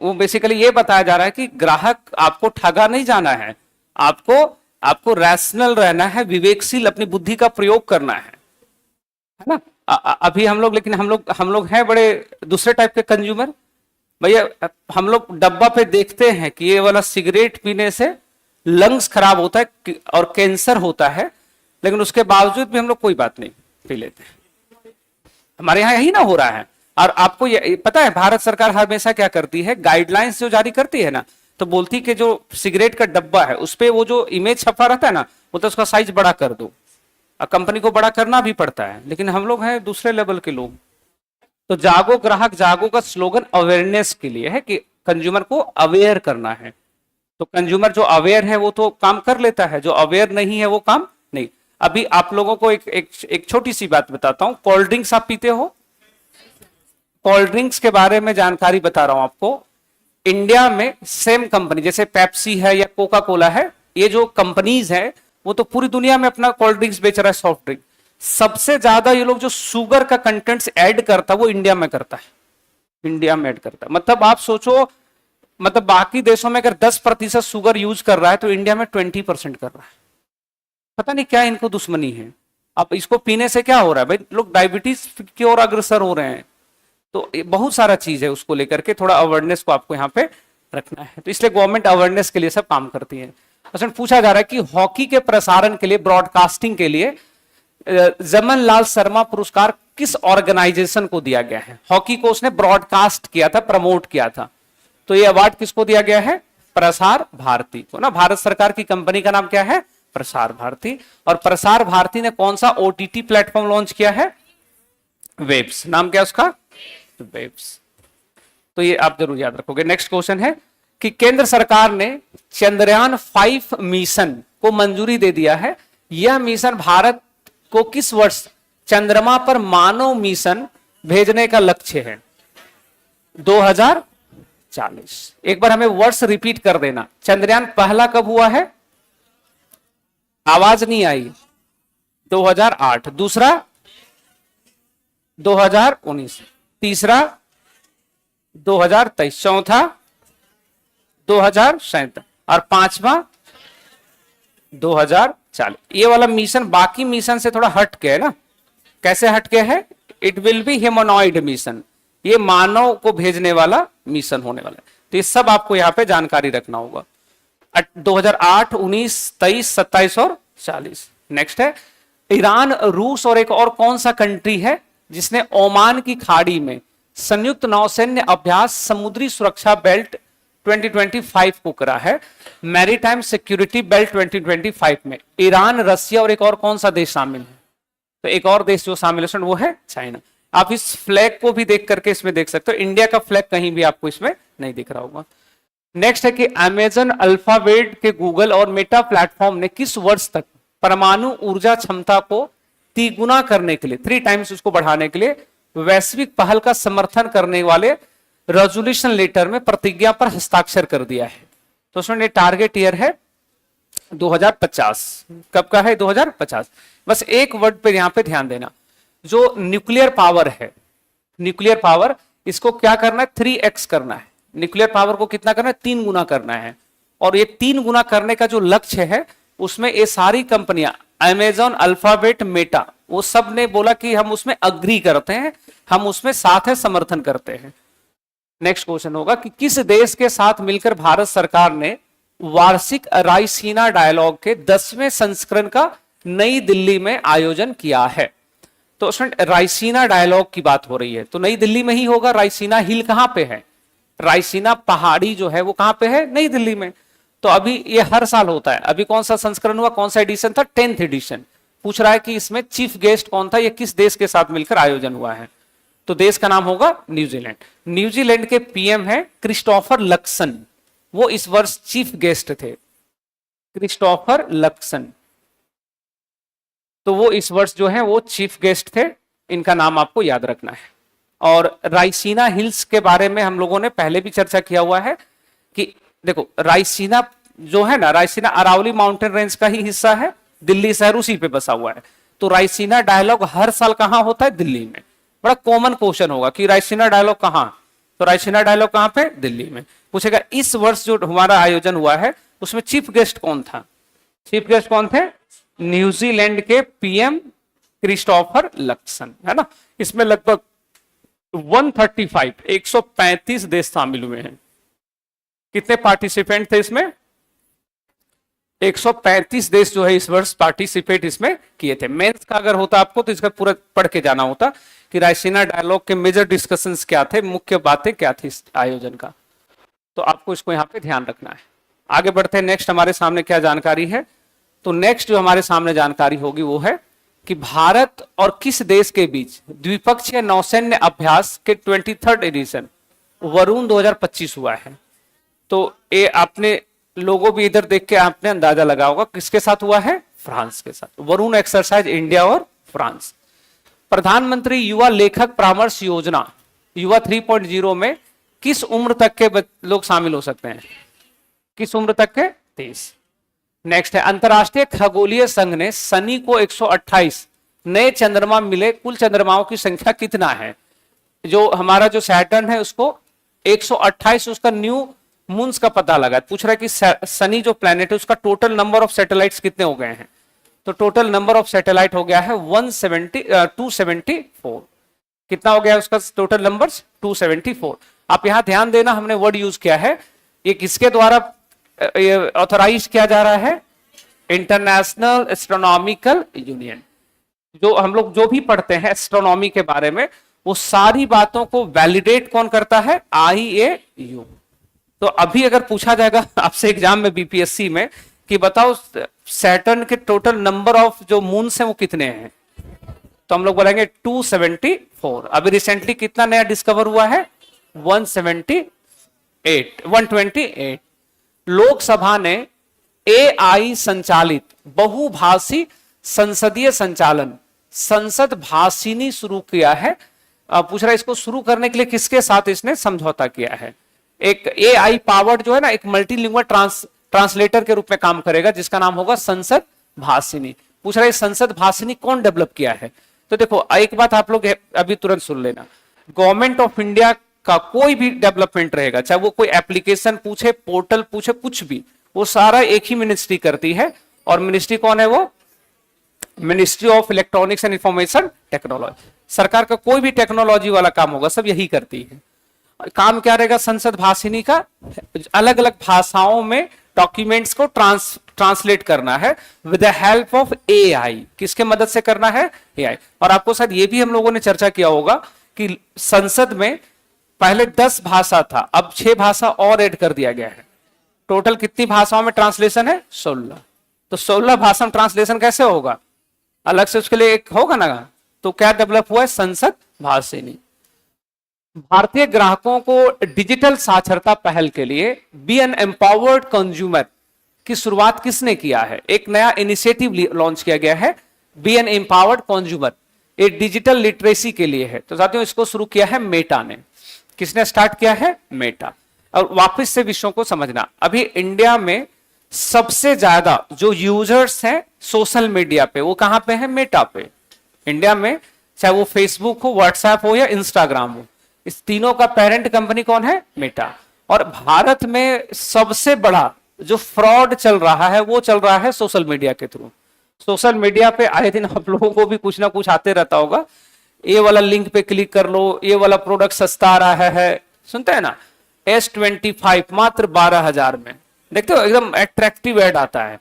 वो बेसिकली ये बताया जा रहा है कि ग्राहक आपको ठगा नहीं जाना है, आपको रैशनल रहना है, विवेकशील अपनी बुद्धि का प्रयोग करना है ना। अभी हम लोग, लेकिन हम लोग हैं बड़े दूसरे टाइप के कंज्यूमर। भैया हम लोग डब्बा पे देखते हैं कि ये वाला सिगरेट पीने से लंग्स खराब होता है और कैंसर होता है, लेकिन उसके बावजूद भी हम लोग कोई बात नहीं पी लेते हैं। हमारे यहाँ यही ना हो रहा है। और आपको ये पता है भारत सरकार हमेशा क्या करती है, गाइडलाइंस जो जारी करती है ना, तो बोलती कि जो सिगरेट का डब्बा है उस पर वो जो इमेज छपा रहता है ना, वो तो उसका साइज बड़ा कर दो। कंपनी को बड़ा करना भी पड़ता है, लेकिन हम लोग हैं दूसरे लेवल के लोग। तो जागो ग्राहक जागो का स्लोगन अवेयरनेस के लिए है कि कंज्यूमर को अवेयर करना है। तो कंज्यूमर जो अवेयर है वो तो काम कर लेता है, जो अवेयर नहीं है वो काम नहीं। अभी आप लोगों को एक छोटी सी बात बताता हूं। कोल्ड ड्रिंक्स आप पीते हो? कोल्ड ड्रिंक्स के बारे में जानकारी बता रहा हूं आपको। इंडिया में सेम कंपनी जैसे पेप्सी है या कोका कोला है, ये जो कंपनीज है वो तो पूरी दुनिया में अपना कोल्ड ड्रिंक्स बेच रहा है, सॉफ्ट ड्रिंक। सबसे ज्यादा ये लोग जो शुगर का कंटेंट्स ऐड करता है वो इंडिया में करता है, इंडिया में ऐड करता है। मतलब आप सोचो, मतलब बाकी देशों में अगर 10% शुगर यूज कर रहा है तो इंडिया में 20% कर रहा है। पता नहीं क्या इनको दुश्मनी है। अब इसको पीने से क्या हो रहा है भाई, लोग डायबिटीज की ओर अग्रसर हो रहे हैं। तो बहुत सारा चीज है, उसको लेकर के थोड़ा अवेयरनेस को आपको यहाँ पे रखना है। तो इसलिए गवर्नमेंट अवेयरनेस के लिए सब काम करती है। अच्छा, पूछा जा रहा है कि हॉकी के प्रसारण के लिए, ब्रॉडकास्टिंग के लिए जमन लाल शर्मा पुरस्कार किस ऑर्गेनाइजेशन को दिया गया है? हॉकी को उसने ब्रॉडकास्ट किया था, प्रमोट किया था, तो ये अवार्ड किसको दिया गया है? प्रसार भारती को ना। भारत सरकार की कंपनी का नाम क्या है? प्रसार भारती। और प्रसार भारती ने कौन सा ओटीटी प्लेटफॉर्म लॉन्च किया है? वेब्स। नाम क्या उसका? वेब्स। तो ये आप जरूर याद रखोगे। नेक्स्ट क्वेश्चन है कि केंद्र सरकार ने चंद्रयान 5 मिशन को मंजूरी दे दिया है। यह मिशन भारत को किस वर्ष चंद्रमा पर मानव मिशन भेजने का लक्ष्य है? 2040। एक बार हमें वर्ष रिपीट कर देना। चंद्रयान पहला कब हुआ है? आवाज नहीं आई। 2008। दूसरा 2019। तीसरा 2023। चौथा 2037 और पांचवा 2040। ये वाला मिशन बाकी मिशन से थोड़ा हट के है ना। कैसे हट के है? It will be humanoid mission. ये मानव को भेजने वाला मिशन होने वाला है। तो ये सब आपको यहाँ पे जानकारी रखना होगा। 2008, 19, 23, 27 और 40। नेक्स्ट है ईरान, रूस और एक और कौन सा कंट्री है जिसने ओमान की खाड़ी में संयुक्त नौसैन्य अभ्यास समुद्री सुरक्षा बेल्ट 2025 को करा है? मैरीटाइम सिक्योरिटी बेल्ट 2025 में ईरान, रसिया और एक और कौन सा देश शामिल है? तो एक और देश जो शामिल है वो है चाइना। आप इस फ्लैग को भी देख करके इसमें देख सकते हो। इंडिया का फ्लैग कहीं भी आपको इसमें नहीं दिख रहा होगा। नेक्स्ट है कि अमेजन, अल्फाबेट के गूगल और मेटा प्लेटफॉर्म ने किस वर्ष तक परमाणु ऊर्जा क्षमता को 3 गुना करने के लिए, 3 टाइम्स उसको बढ़ाने के लिए वैश्विक पहल का समर्थन करने वाले रेजोल्यूशन लेटर में प्रतिज्ञा पर हस्ताक्षर कर दिया है? तो उसमें टारगेट ईयर है 2050। कब का है? 2050। बस एक वर्ड पे यहां पे ध्यान देना, जो न्यूक्लियर पावर है, न्यूक्लियर पावर, इसको क्या करना है? 3x करना है। न्यूक्लियर पावर को कितना करना है? 3 गुना करना है। और ये 3 गुना करने का जो लक्ष्य है उसमें ये सारी कंपनियां, अमेजॉन, अल्फाबेट, मेटा, वो सब ने बोला कि हम उसमें अग्री करते हैं, हम उसमें साथ है, समर्थन करते हैं। नेक्स्ट क्वेश्चन होगा कि किस देश के साथ मिलकर भारत सरकार ने वार्षिक रायसीना डायलॉग के 10वें संस्करण का नई दिल्ली में आयोजन किया है? तो उसमें रायसीना डायलॉग की बात हो रही है, तो नई दिल्ली में ही होगा। रायसीना हिल कहां पे है? रायसीना पहाड़ी जो है वो कहां पे है? नई दिल्ली में। तो अभी ये हर साल होता है। अभी कौन सा संस्करण हुआ? कौन सा एडिशन था? 10th addition. पूछ रहा है कि इसमें चीफ गेस्ट कौन था, ये किस देश के साथ मिलकर आयोजन हुआ है? तो देश का नाम होगा न्यूजीलैंड। न्यूजीलैंड के पीएम है क्रिस्टोफर लक्सन, वो इस वर्ष चीफ गेस्ट थे, क्रिस्टोफर लक्सन। तो वो इस वर्ष जो है वो चीफ गेस्ट थे, इनका नाम आपको याद रखना है। और रायसीना हिल्स के बारे में हम लोगों ने पहले भी चर्चा किया हुआ है कि देखो रायसीना जो है ना, रायसीना अरावली माउंटेन रेंज का ही हिस्सा है, दिल्ली शहर उसी पे बसा हुआ है। तो रायसीना डायलॉग हर साल कहां होता है? दिल्ली में। बड़ा कॉमन क्वेश्चन होगा कि रायसीना डायलॉग कहां, तो रायसीना डायलॉग कहां पे? दिल्ली में। पूछेगा इस वर्ष जो हमारा आयोजन हुआ है उसमें चीफ गेस्ट कौन था? चीफ गेस्ट कौन थे? न्यूजीलैंड के पीएम क्रिस्टोफर लक्सन, है ना। इसमें लगभग 135 देश शामिल हुए हैं। कितने पार्टिसिपेंट थे इसमें? 135 देश जो है इस वर्ष पार्टिसिपेट इसमें किए थे। मेंस का अगर होता आपको तो इसका पूरा पढ़ के जाना होता कि रायसीना डायलॉग के मेजर डिस्कशंस क्या थे, मुख्य बातें क्या थी इस आयोजन का। तो आपको इसको यहाँ पे ध्यान रखना है। आगे बढ़ते हैं, नेक्स्ट हमारे सामने क्या जानकारी है। तो नेक्स्ट जो हमारे सामने जानकारी होगी वो है कि भारत और किस देश के बीच द्विपक्षीय नौसैन्य अभ्यास के 23rd एडिशन वरुण 2025 हुआ है। तो ये आपने लोगों भी इधर देख के आपने अंदाजा लगा होगा किसके साथ हुआ है? फ्रांस के साथ। वरुण एक्सरसाइज इंडिया और फ्रांस। प्रधानमंत्री युवा लेखक परामर्श योजना युवा 3.0 में किस उम्र तक के लोग शामिल हो सकते हैं? किस उम्र तक के? 30। नेक्स्ट है, अंतरराष्ट्रीय खगोलीय संघ ने शनि को 128 नए चंद्रमा मिले, कुल चंद्रमाओं की संख्या कितना है? जो हमारा जो सैटर्न है उसको 128 उसका न्यू मून्स का पता लगा। पूछ रहा है कि शनि जो प्लैनेट है उसका टोटल नंबर ऑफ सैटेलाइट्स कितने हो गए हैं? तो टोटल नंबर ऑफ सैटेलाइट हो गया है 274। कितना हो गया उसका टोटल नंबर? 274। आप यहां ध्यान देना, हमने वर्ड यूज किया है, ये किसके द्वारा ऑथराइज किया जा रहा है? International astronomical union. जो हम लोग जो भी पढ़ते हैं एस्ट्रोनॉमी के बारे में, वो सारी बातों को वैलिडेट कौन करता है? IAU। तो अभी अगर पूछा जाएगा आपसे एग्जाम में बीपीएससी में कि बताओ सैटर्न के टोटल नंबर ऑफ जो मून्स हैं वो कितने हैं, तो हम लोग बोलेंगे 274। अभी रिसेंटली कितना नया डिस्कवर हुआ है? 128। लोकसभा ने AI संचालित बहुभाषी संसदीय संचालन संसद भाषिनी शुरू किया है। पूछ रहा है इसको शुरू करने के लिए किसके साथ इसने समझौता किया है? एक AI पावर्ड जो है ना, एक मल्टीलिंगुअल ट्रांसलेटर के रूप में काम करेगा जिसका नाम होगा संसद भाषिनी। पूछ रहा है संसद भाषिनी कौन डेवलप किया है? तो देखो एक बात आप लोग अभी तुरंत सुन लेना, गवर्नमेंट ऑफ इंडिया का कोई भी डेवलपमेंट रहेगा, चाहे वो कोई एप्लीकेशन पूछे, पोर्टल पूछे, कुछ भी, वो सारा एक ही मिनिस्ट्री करती है। और मिनिस्ट्री कौन है? वो ministry of electronics and information technology. सरकार का कोई भी टेक्नोलॉजी वाला काम होगा सब यही करती है। काम क्या रहेगा संसद भाषिनी का? अलग अलग भाषाओं में डॉक्यूमेंट्स को ट्रांसलेट करना है with the help of AI। किसके मदद से करना है? AI। और आपको शायद ये भी हम लोगों ने चर्चा किया होगा कि संसद में पहले 10 भाषा था, अब 6 भाषा और ऐड कर दिया गया है। टोटल कितनी भाषाओं में ट्रांसलेशन है? 16। तो 16 भाषा में ट्रांसलेशन कैसे होगा? अलग से उसके लिए एक होगा ना। तो क्या डेवलप हुआ है? संसद भाषिनी। भारतीय ग्राहकों को डिजिटल साक्षरता पहल के लिए बी एन एम्पावर्ड कंज्यूमर की शुरुआत किसने किया है? एक नया इनिशिएटिव लॉन्च किया गया है, बी एन एम्पावर्ड कंज्यूमर। ये डिजिटल लिटरेसी के लिए है। तो साथियों इसको शुरू किया है मेटा ने। किसने स्टार्ट किया है? मेटा। और वापस से विषयों को समझना, अभी इंडिया में सबसे ज्यादा जो यूजर्स हैं सोशल मीडिया पे, वो कहां पे है? मेटा पे। इंडिया में चाहे वो फेसबुक हो, व्हाट्सएप हो या इंस्टाग्राम हो, इस तीनों का पेरेंट कंपनी कौन है? मेटा। और भारत में सबसे बड़ा जो फ्रॉड चल रहा है वो चल रहा है सोशल मीडिया के थ्रू। सोशल मीडिया पे आए दिन आप लोगों को भी कुछ ना कुछ आते रहता होगा, ये वाला लिंक पे क्लिक कर लो, ये वाला प्रोडक्ट सस्ता आ रहा है, सुनते हैं ना? S25 मात्र 12,000 में, देखते हो एकदम अट्रैक्टिव एड आता है।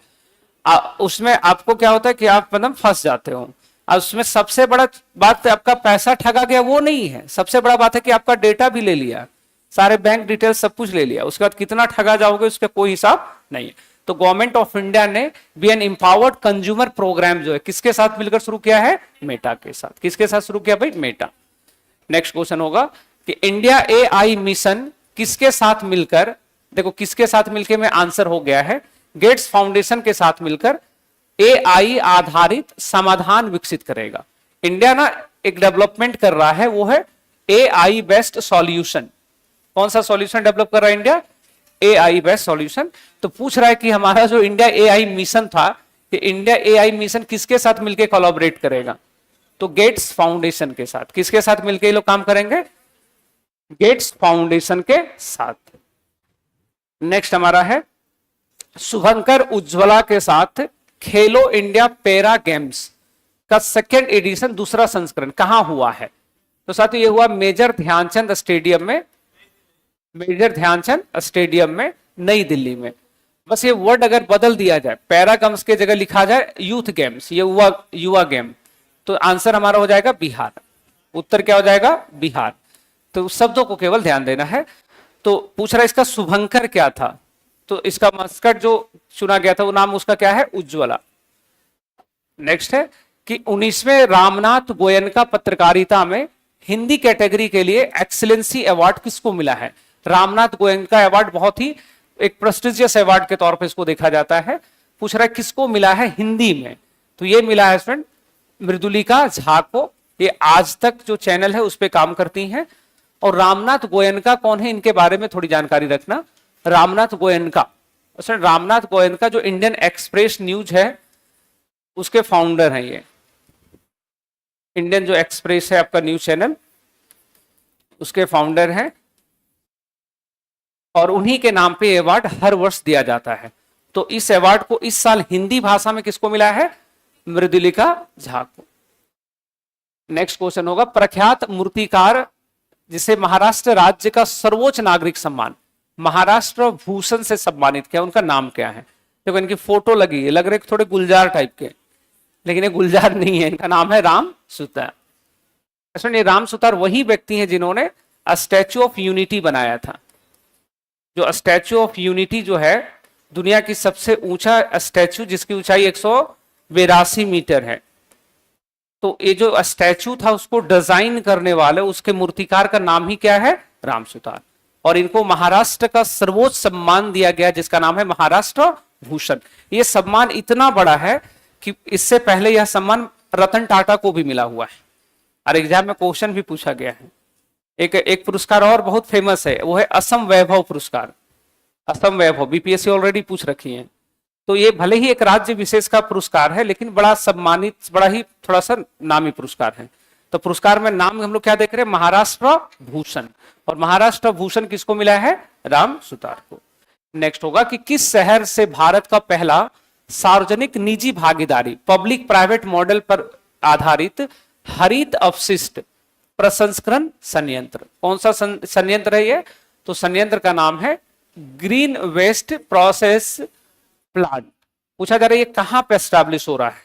उसमें आपको क्या होता है कि आप मतलब फंस जाते हो। उसमें सबसे बड़ा बात आपका पैसा ठगा गया वो नहीं है, सबसे बड़ा बात है कि आपका डेटा भी ले लिया, सारे बैंक डिटेल सब कुछ ले लिया। उसके बाद कितना ठगा जाओगे उसका कोई हिसाब नहीं है। तो गवर्नमेंट ऑफ इंडिया ने be an empowered consumer programme जो है किसके साथ मिलकर शुरू किया है? मेटा के साथ। किसके साथ शुरू किया भाई? मेटा। नेक्स्ट क्वेश्चन होगा कि इंडिया एआई मिशन किसके साथ मिलकर, देखो किसके साथ मिलकर में आंसर हो गया है, गेट्स फाउंडेशन के साथ मिलकर एआई आधारित समाधान विकसित करेगा। इंडिया ना एक डेवलपमेंट कर रहा है, वो है एआई बेस्ड सॉल्यूशन। कौन सा सॉल्यूशन डेवलप कर रहा है इंडिया? AI based solution. तो पूछ रहा है कि हमारा जो इंडिया एआई मिशन था, कि इंडिया एआई मिशन किसके साथ मिलकर कोलैबोरेट करेगा? तो गेट्स फाउंडेशन के साथ। किसके साथ मिलकर ये लोग काम करेंगे? गेट्स फाउंडेशन के साथ। नेक्स्ट हमारा है शुभंकर उज्ज्वला के साथ खेलो इंडिया पैरा गेम्स का सेकेंड एडिशन, दूसरा संस्करण कहां हुआ है? तो साथियों ये हुआ मेजर ध्यानचंद स्टेडियम में, मेजर ध्यानचंद स्टेडियम में, नई दिल्ली में। बस ये वर्ड अगर बदल दिया जाए, पैरा गेम्स के जगह लिखा जाए यूथ गेम्स, ये युवा गेम, तो आंसर हमारा हो जाएगा बिहार। उत्तर क्या हो जाएगा? बिहार। तो शब्दों को केवल ध्यान देना है। तो पूछ रहा है इसका शुभंकर क्या था, तो इसका मस्कट जो चुना गया था वो नाम उसका क्या है? उज्ज्वला। नेक्स्ट है कि 19वें रामनाथ गोयनका पत्रकारिता में हिंदी कैटेगरी के लिए एक्सीलेंसी अवार्ड किसको मिला है? रामनाथ गोयनका अवार्ड बहुत ही एक प्रेस्टिजियस अवार्ड के तौर पे इसको देखा जाता है। पूछ रहा है किसको मिला है हिंदी में? तो ये मिला है स्टूडेंट मृदुलिका झा को। ये आज तक जो चैनल है उस पर काम करती हैं। और रामनाथ गोयनका कौन है, इनके बारे में थोड़ी जानकारी रखना। रामनाथ गोयनका, रामनाथ गोयनका जो इंडियन एक्सप्रेस न्यूज है उसके फाउंडर हैं। ये इंडियन जो एक्सप्रेस है आपका न्यूज चैनल, उसके फाउंडर हैं। और उन्हीं के नाम पे अवार्ड हर वर्ष दिया जाता है। तो इस अवार्ड को इस साल हिंदी भाषा में किसको मिला है? मृदुलिका झा को। नेक्स्ट क्वेश्चन होगा प्रख्यात मूर्तिकार जिसे महाराष्ट्र राज्य का सर्वोच्च नागरिक सम्मान महाराष्ट्र भूषण से सम्मानित किया, उनका नाम क्या है? देखो इनकी फोटो लगी है, लग रहे थोड़े गुलजार टाइप के, लेकिन ये गुलजार नहीं है, इनका नाम है राम सुतार। ये राम सुतार वही व्यक्ति हैं जिन्होंने स्टैच्यू ऑफ यूनिटी बनाया था। जो स्टैच्यू ऑफ यूनिटी जो है दुनिया की सबसे ऊंचा स्टैच्यू, जिसकी ऊंचाई 182 मीटर है। तो ये जो स्टैच्यू था उसको डिजाइन करने वाले उसके मूर्तिकार का नाम ही क्या है? राम सुतार। और इनको महाराष्ट्र का सर्वोच्च सम्मान दिया गया जिसका नाम है महाराष्ट्र भूषण। ये सम्मान इतना बड़ा है कि इससे पहले यह सम्मान रतन टाटा को भी मिला हुआ है और एग्जाम में क्वेश्चन भी पूछा गया है। एक पुरस्कार और बहुत फेमस है, वो है असम वैभव पुरस्कार। असम वैभव बीपीएससी ऑलरेडी पूछ रखी है। तो ये भले ही एक राज्य विशेष का पुरस्कार है लेकिन बड़ा सम्मानित, बड़ा ही थोड़ा सा नामी पुरस्कार है। तो पुरस्कार में नाम हम लोग क्या देख रहे हैं? महाराष्ट्र भूषण। और महाराष्ट्र भूषण किसको मिला है? राम सुतार को। नेक्स्ट होगा कि किस शहर से भारत का पहला सार्वजनिक निजी भागीदारी पब्लिक प्राइवेट मॉडल पर आधारित हरित अपशिष्ट प्रसंस्करण संयंत्र, कौन सा संयंत्र है ये? तो संयंत्र का नाम है ग्रीन वेस्ट प्रोसेस प्लांट। पूछा जा रहा है ये कहां पे एस्टैब्लिश हो रहा है?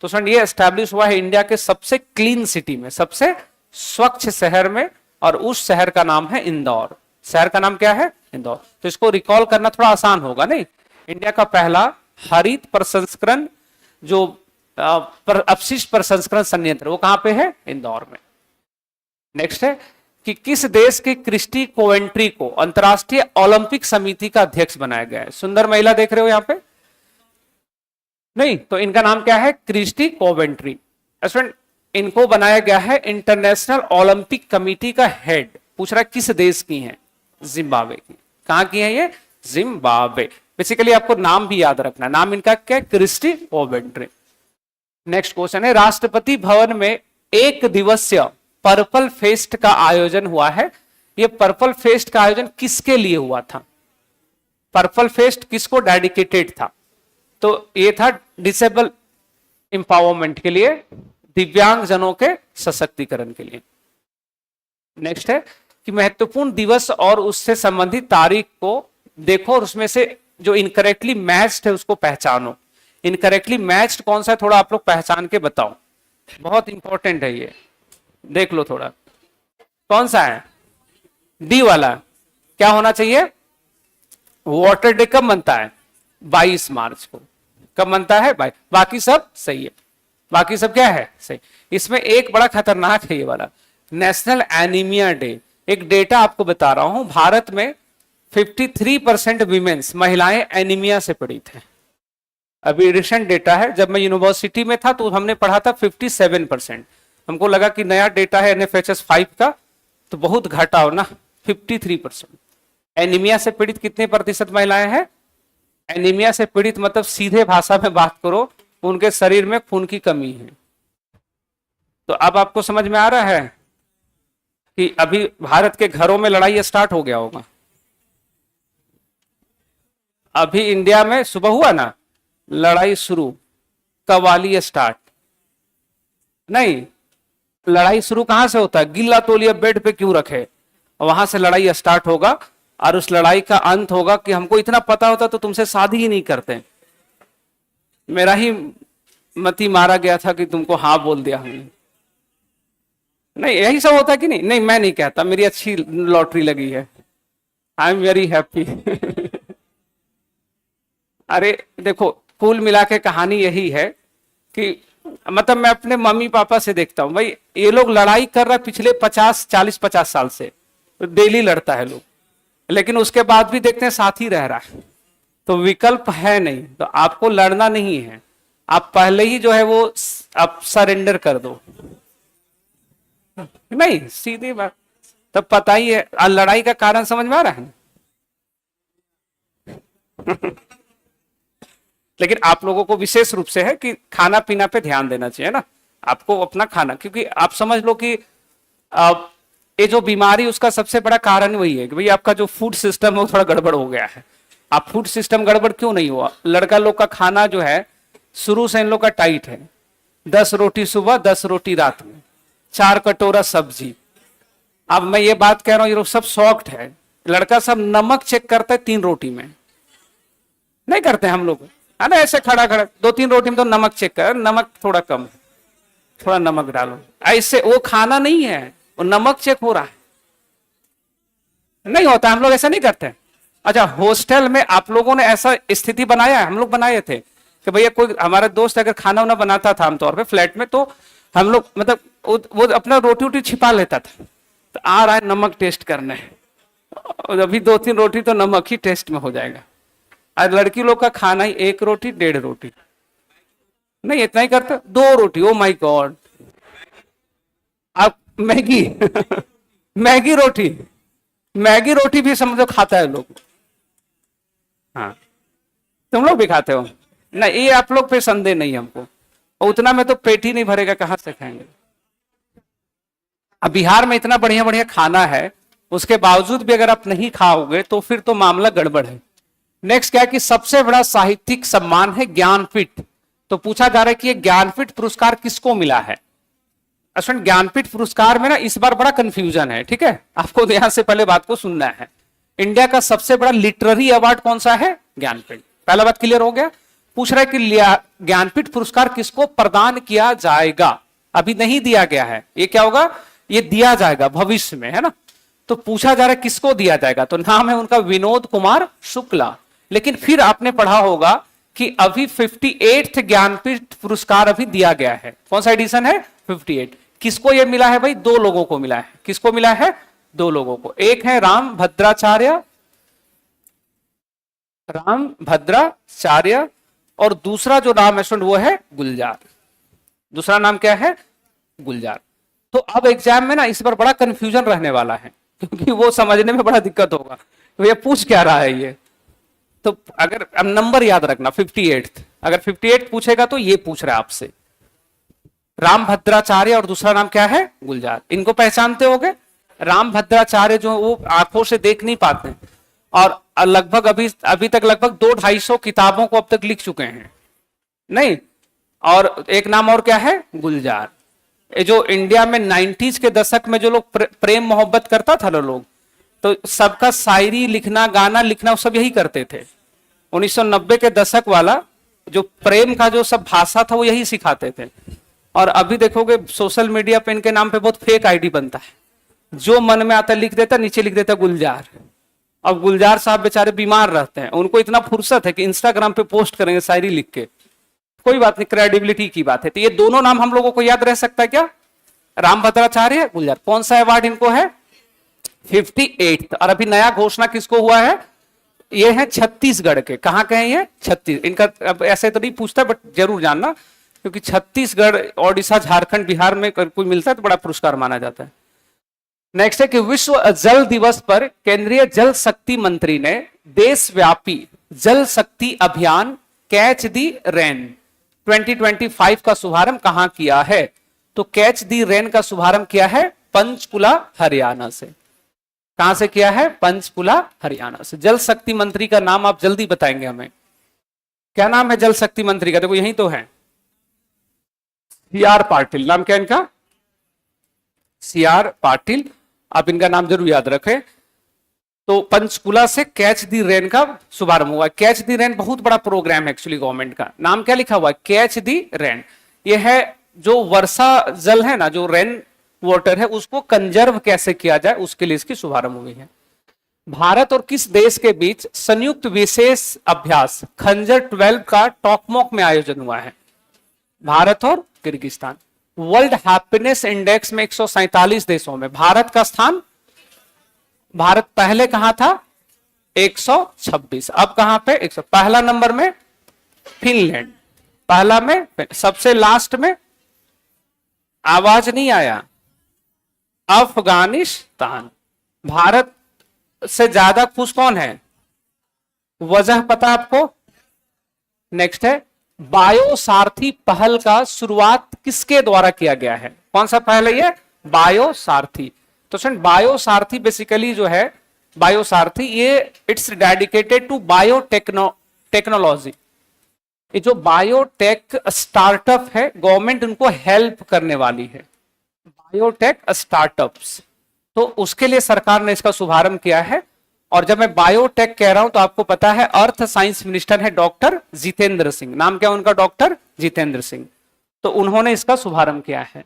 तो सर ये एस्टैब्लिश हुआ है इंडिया के सबसे क्लीन सिटी में, सबसे स्वच्छ शहर में, और उस शहर का नाम है इंदौर। शहर का नाम क्या है? इंदौर। तो इसको रिकॉल करना थोड़ा आसान होगा नहीं? इंडिया का पहला हरित प्रसंस्करण जो अपशिष्ट प्रसंस्करण संयंत्र वो कहां पे है? इंदौर में। नेक्स्ट है कि किस देश के क्रिस्टी कोवेंट्री को अंतरराष्ट्रीय ओलंपिक समिति का अध्यक्ष बनाया गया है? सुंदर महिला देख रहे हो यहां पे? नहीं, तो इनका नाम क्या है? Christie Coventry. इनको बनाया गया है इंटरनेशनल ओलंपिक कमेटी का हेड। पूछ रहा है किस देश की है? जिम्बाब्वे की। कहां की है ये? जिम्बाब्वे। बेसिकली आपको नाम भी याद रखना, नाम इनका क्या? Christie Coventry. नेक्स्ट क्वेश्चन है राष्ट्रपति भवन में एक दिवसीय पर्पल फेस्ट का आयोजन हुआ है। ये पर्पल फेस्ट का आयोजन किसके लिए हुआ था? पर्पल फेस्ट किसको डेडिकेटेड था? तो ये था डिसेबल एम्पावरमेंट के लिए, दिव्यांग जनों के सशक्तिकरण के लिए। नेक्स्ट है कि महत्वपूर्ण दिवस और उससे संबंधित तारीख को देखो और उसमें से जो इनकरेक्टली मैच्ड है उसको पहचानो। इनकरेक्टली मैच्ड कौन सा है थोड़ा आप लोग पहचान के बताओ, बहुत इंपॉर्टेंट है ये, देख लो थोड़ा। कौन सा है? डी वाला। क्या होना चाहिए? वाटर डे कब बनता है? 22 मार्च को। कब बनता है? बाकी सब सही है, बाकी सब क्या है? सही। इसमें एक बड़ा खतरनाक है ये वाला, नेशनल एनीमिया डे। एक डेटा आपको बता रहा हूं, भारत में 53% वीमेन्स, महिलाएं एनीमिया से पीड़ित हैं। अभी रिसेंट डेटा है, जब मैं यूनिवर्सिटी में था तो हमने पढ़ा था 57%। हमको लगा कि नया डेटा है NFHS 5 का, तो बहुत घटा हो ना, 53%। एनीमिया से पीड़ित कितने प्रतिशत महिलाएं हैं? एनीमिया से पीड़ित मतलब सीधे भाषा में बात करो, उनके शरीर में खून की कमी है। तो अब आपको समझ में आ रहा है कि अभी भारत के घरों में लड़ाई स्टार्ट हो गया होगा। अभी इंडिया में सुबह हुआ ना लड़ाई शुरू, कवाली स्टार्ट नहीं, लड़ाई शुरू कहां से होता है? गिल्ला तौलिया बेड पे क्यों रखे, वहां से लड़ाई स्टार्ट होगा। और उस लड़ाई का अंत होगा कि हमको इतना पता होता तो तुमसे शादी ही नहीं करते। मेरा ही मती मारा गया था कि तुमको हाँ बोल दिया हमने। नहीं यही सब होता है कि नहीं? नहीं मैं नहीं कहता, मेरी अच्छी लॉटरी लगी है, आई एम वेरी हैप्पी। अरे देखो, कुल मिला के कहानी यही है कि मतलब मैं अपने मम्मी पापा से देखता हूं, भाई ये लोग लड़ाई कर रहा है पिछले 40 साल से, डेली लड़ता है लोग, लेकिन उसके बाद भी देखते हैं साथ ही रह रहा है। तो विकल्प है नहीं, तो आपको लड़ना नहीं है, आप पहले ही जो है वो आप सरेंडर कर दो। नहीं सीधी बात, तब पता ही है लड़ाई का कारण समझ में आ रहा है। लेकिन आप लोगों को विशेष रूप से है कि खाना पीना पे ध्यान देना चाहिए ना, आपको अपना खाना, क्योंकि आप समझ लो कि ये जो बीमारी उसका सबसे बड़ा कारण वही है कि भाई आपका जो फूड सिस्टम है वो थोड़ा गड़बड़ हो गया है। आप फूड सिस्टम गड़बड़ क्यों नहीं हुआ? लड़का लोग का खाना जो है शुरू से इन लोग का टाइट है, 10 रोटी सुबह 10 रोटी रात में, 4 कटोरा सब्जी। अब मैं ये बात कह रहा हूं, ये लोग सब सॉफ्ट है, लड़का सब नमक चेक करता है 3 रोटी में, नहीं करते हम लोग है ना, ऐसे खड़ा खड़ा 2-3 रोटी में तो नमक चेक कर, नमक थोड़ा कम, थोड़ा नमक डालो, ऐसे वो खाना नहीं है, वो नमक चेक हो रहा है। नहीं होता, हम लोग ऐसा नहीं करते। अच्छा हॉस्टल में आप लोगों ने ऐसा स्थिति बनाया है? हम लोग बनाए थे कि भैया कोई हमारा दोस्त अगर खाना वाना बनाता था आमतौर पे फ्लैट में, तो हम लोग मतलब वो अपना रोटी वोटी छिपा लेता था, तो आ रहा है नमक टेस्ट करने, और अभी 2-3 रोटी तो नमक ही टेस्ट में हो जाएगा। और लड़की लोग का खाना ही 1 रोटी 1.5 रोटी, नहीं इतना ही करते, 2 रोटी, ओ माय गॉड। आप मैगी मैगी रोटी, मैगी रोटी भी समझो खाता है लोग। हाँ तुम लोग भी खाते हो ना, ये आप लोग पे संदेह नहीं हमको, और उतना में तो पेट ही नहीं भरेगा, कहां से खाएंगे। अब बिहार में इतना बढ़िया बढ़िया खाना है, उसके बावजूद भी अगर आप नहीं खाओगे तो फिर तो मामला गड़बड़ है। नेक्स्ट क्या है कि सबसे बड़ा साहित्यिक सम्मान है ज्ञानपीठ। तो पूछा जा रहा है कि ये ज्ञानपीठ पुरस्कार किसको मिला है? अश्विन ज्ञानपीठ पुरस्कार में ना इस बार बड़ा कंफ्यूजन है, ठीक है, आपको ध्यान से पहले बात को सुनना है। इंडिया का सबसे बड़ा लिटरेरी अवार्ड कौन सा है? ज्ञानपीठ। पहला बात क्लियर हो गया। पूछ रहा है कि ज्ञानपीठ पुरस्कार किसको प्रदान किया जाएगा? अभी नहीं दिया गया है, ये क्या होगा, ये दिया जाएगा भविष्य में, है ना। तो पूछा जा रहा है किसको दिया जाएगा, तो नाम है उनका विनोद कुमार शुक्ला। लेकिन फिर आपने पढ़ा होगा कि अभी 58th ज्ञानपीठ पुरस्कार अभी दिया गया है। कौन सा एडिशन है? 58। किसको ये मिला है भाई? 2 लोगों को मिला है। किसको मिला है? 2 लोगों को। एक है राम भद्राचार्य, और दूसरा जो नाम है वो है गुलजार। दूसरा नाम क्या है? गुलजार। तो अब एग्जाम में ना इस बार बड़ा कंफ्यूजन रहने वाला है, क्योंकि वो समझने में बड़ा दिक्कत होगा तो ये पूछ क्या रहा है ये। तो अगर अब नंबर याद रखना 58, अगर 58 पूछेगा तो ये पूछ रहा है आपसे। राम भद्राचार्य और दूसरा नाम क्या है? गुलजार। इनको पहचानते होगे? राम भद्राचार्य जो वो आंखों से देख नहीं पाते और लगभग अभी तक लगभग 200-250 किताबों को अब तक लिख चुके हैं, नहीं। और एक नाम और क्या है? गुलजार। ये जो इंडिया में 90s के दशक में जो लोग प्रेम मोहब्बत करता था ना लोग, तो सबका शायरी लिखना, गाना लिखना, सब यही करते थे। 1990 के दशक वाला जो प्रेम का जो सब भाषा था वो यही सिखाते थे। और अभी देखोगे सोशल मीडिया पे इनके नाम पे बहुत फेक आईडी बनता है, जो मन में आता लिख देता, नीचे लिख देता गुलजार। अब गुलजार साहब बेचारे बीमार रहते हैं, उनको इतना फुर्सत है कि इंस्टाग्राम पे पोस्ट करेंगे शायरी लिख के। कोई बात नहीं, क्रेडिबिलिटी की बात है। तो ये दोनों नाम हम लोगों को याद रह सकता है क्या? राम भद्राचार्य गुलजार। कौन सा अवार्ड इनको है? 58। और अभी नया घोषणा किसको हुआ है? ये है छत्तीसगढ़ के। कहां के हैं ये? छत्तीस। इनका अब ऐसे तो नहीं पूछता, बट जरूर जानना, क्योंकि छत्तीसगढ़, ओडिशा, झारखंड, बिहार में कोई मिलता है तो बड़ा पुरस्कार माना जाता है। नेक्स्ट है कि विश्व जल दिवस पर केंद्रीय जल शक्ति मंत्री ने देशव्यापी जल शक्ति अभियान कैच दी रेन 2025 का शुभारंभ कहां किया है? तो कैच दी रेन का शुभारंभ किया है पंचकुला, हरियाणा से। कहां से किया है? पंचकुला, हरियाणा से। जल शक्ति मंत्री का नाम आप जल्दी बताएंगे हमें, क्या नाम है जल शक्ति मंत्री का? देखो यही तो है, CR पाटिल। नाम क्या इनका? CR पाटिल। आप इनका नाम जरूर याद रखें। तो पंचकुला से कैच दी रेन का शुभारंभ हुआ। कैच दी रेन बहुत बड़ा प्रोग्राम है एक्चुअली गवर्नमेंट का। नाम क्या लिखा हुआ है? Catch the rain. ये है जो वर्षा जल है ना, जो रेन वाटर है, उसको कंजर्व कैसे किया जाए, उसके लिए इसकी शुभारंभ हुई है। भारत और किस देश के बीच संयुक्त विशेष अभ्यास खंजर 12 का टॉकमोक में आयोजन हुआ है? भारत और किर्गिस्तान। वर्ल्ड हैप्पीनेस इंडेक्स में 147 देशों में भारत का स्थान, भारत पहले कहां था? 126। अब कहां पे? 100। पहला नंबर में फिनलैंड, पहला में, सबसे लास्ट में, आवाज नहीं आया, अफगानिस्तान। भारत से ज्यादा खुश कौन है? वजह पता आपको? नेक्स्ट है बायो सारथी पहल का शुरुआत किसके द्वारा किया गया है? कौन सा पहल है ये? बायो सारथी। तो फ्रेंड बायो सारथी बेसिकली जो है, बायो सारथी ये इट्स डेडिकेटेड टू टेक्नोलॉजी। ये जो बायोटेक स्टार्टअप है, गवर्नमेंट उनको हेल्प करने वाली है, बायोटेक स्टार्टअप्स। तो उसके लिए सरकार ने इसका शुभारंभ किया है। और जब मैं बायोटेक कह रहा हूं तो आपको पता है अर्थ साइंस मिनिस्टर है डॉक्टर जितेंद्र सिंह। नाम क्या उनका? डॉक्टर जितेंद्र सिंह। तो उन्होंने इसका शुभारंभ किया है।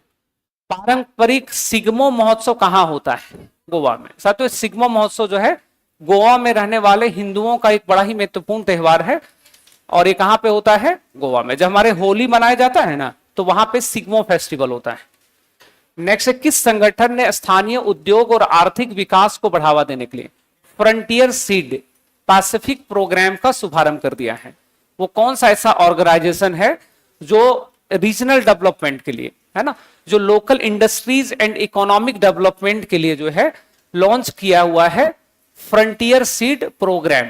पारंपरिक सिग्मो महोत्सव कहां होता है? गोवा में। साथियों सिग्मो महोत्सव जो है गोवा में रहने वाले हिंदुओं का एक बड़ा ही महत्वपूर्ण त्योहार है। और ये कहां पे होता है? गोवा में। जब हमारे होली मनाया जाता है ना, तो वहां पे सिग्मो फेस्टिवल होता है। नेक्स्ट है किस संगठन ने स्थानीय उद्योग और आर्थिक विकास को बढ़ावा देने के लिए फ्रंटियर सीड पैसिफिक प्रोग्राम का शुभारंभ कर दिया है? वो कौन सा ऐसा ऑर्गेनाइजेशन है जो रीजनल डेवलपमेंट के लिए, है ना, जो local industries and economic development के लिए जो है लॉन्च किया हुआ है frontier seed programme,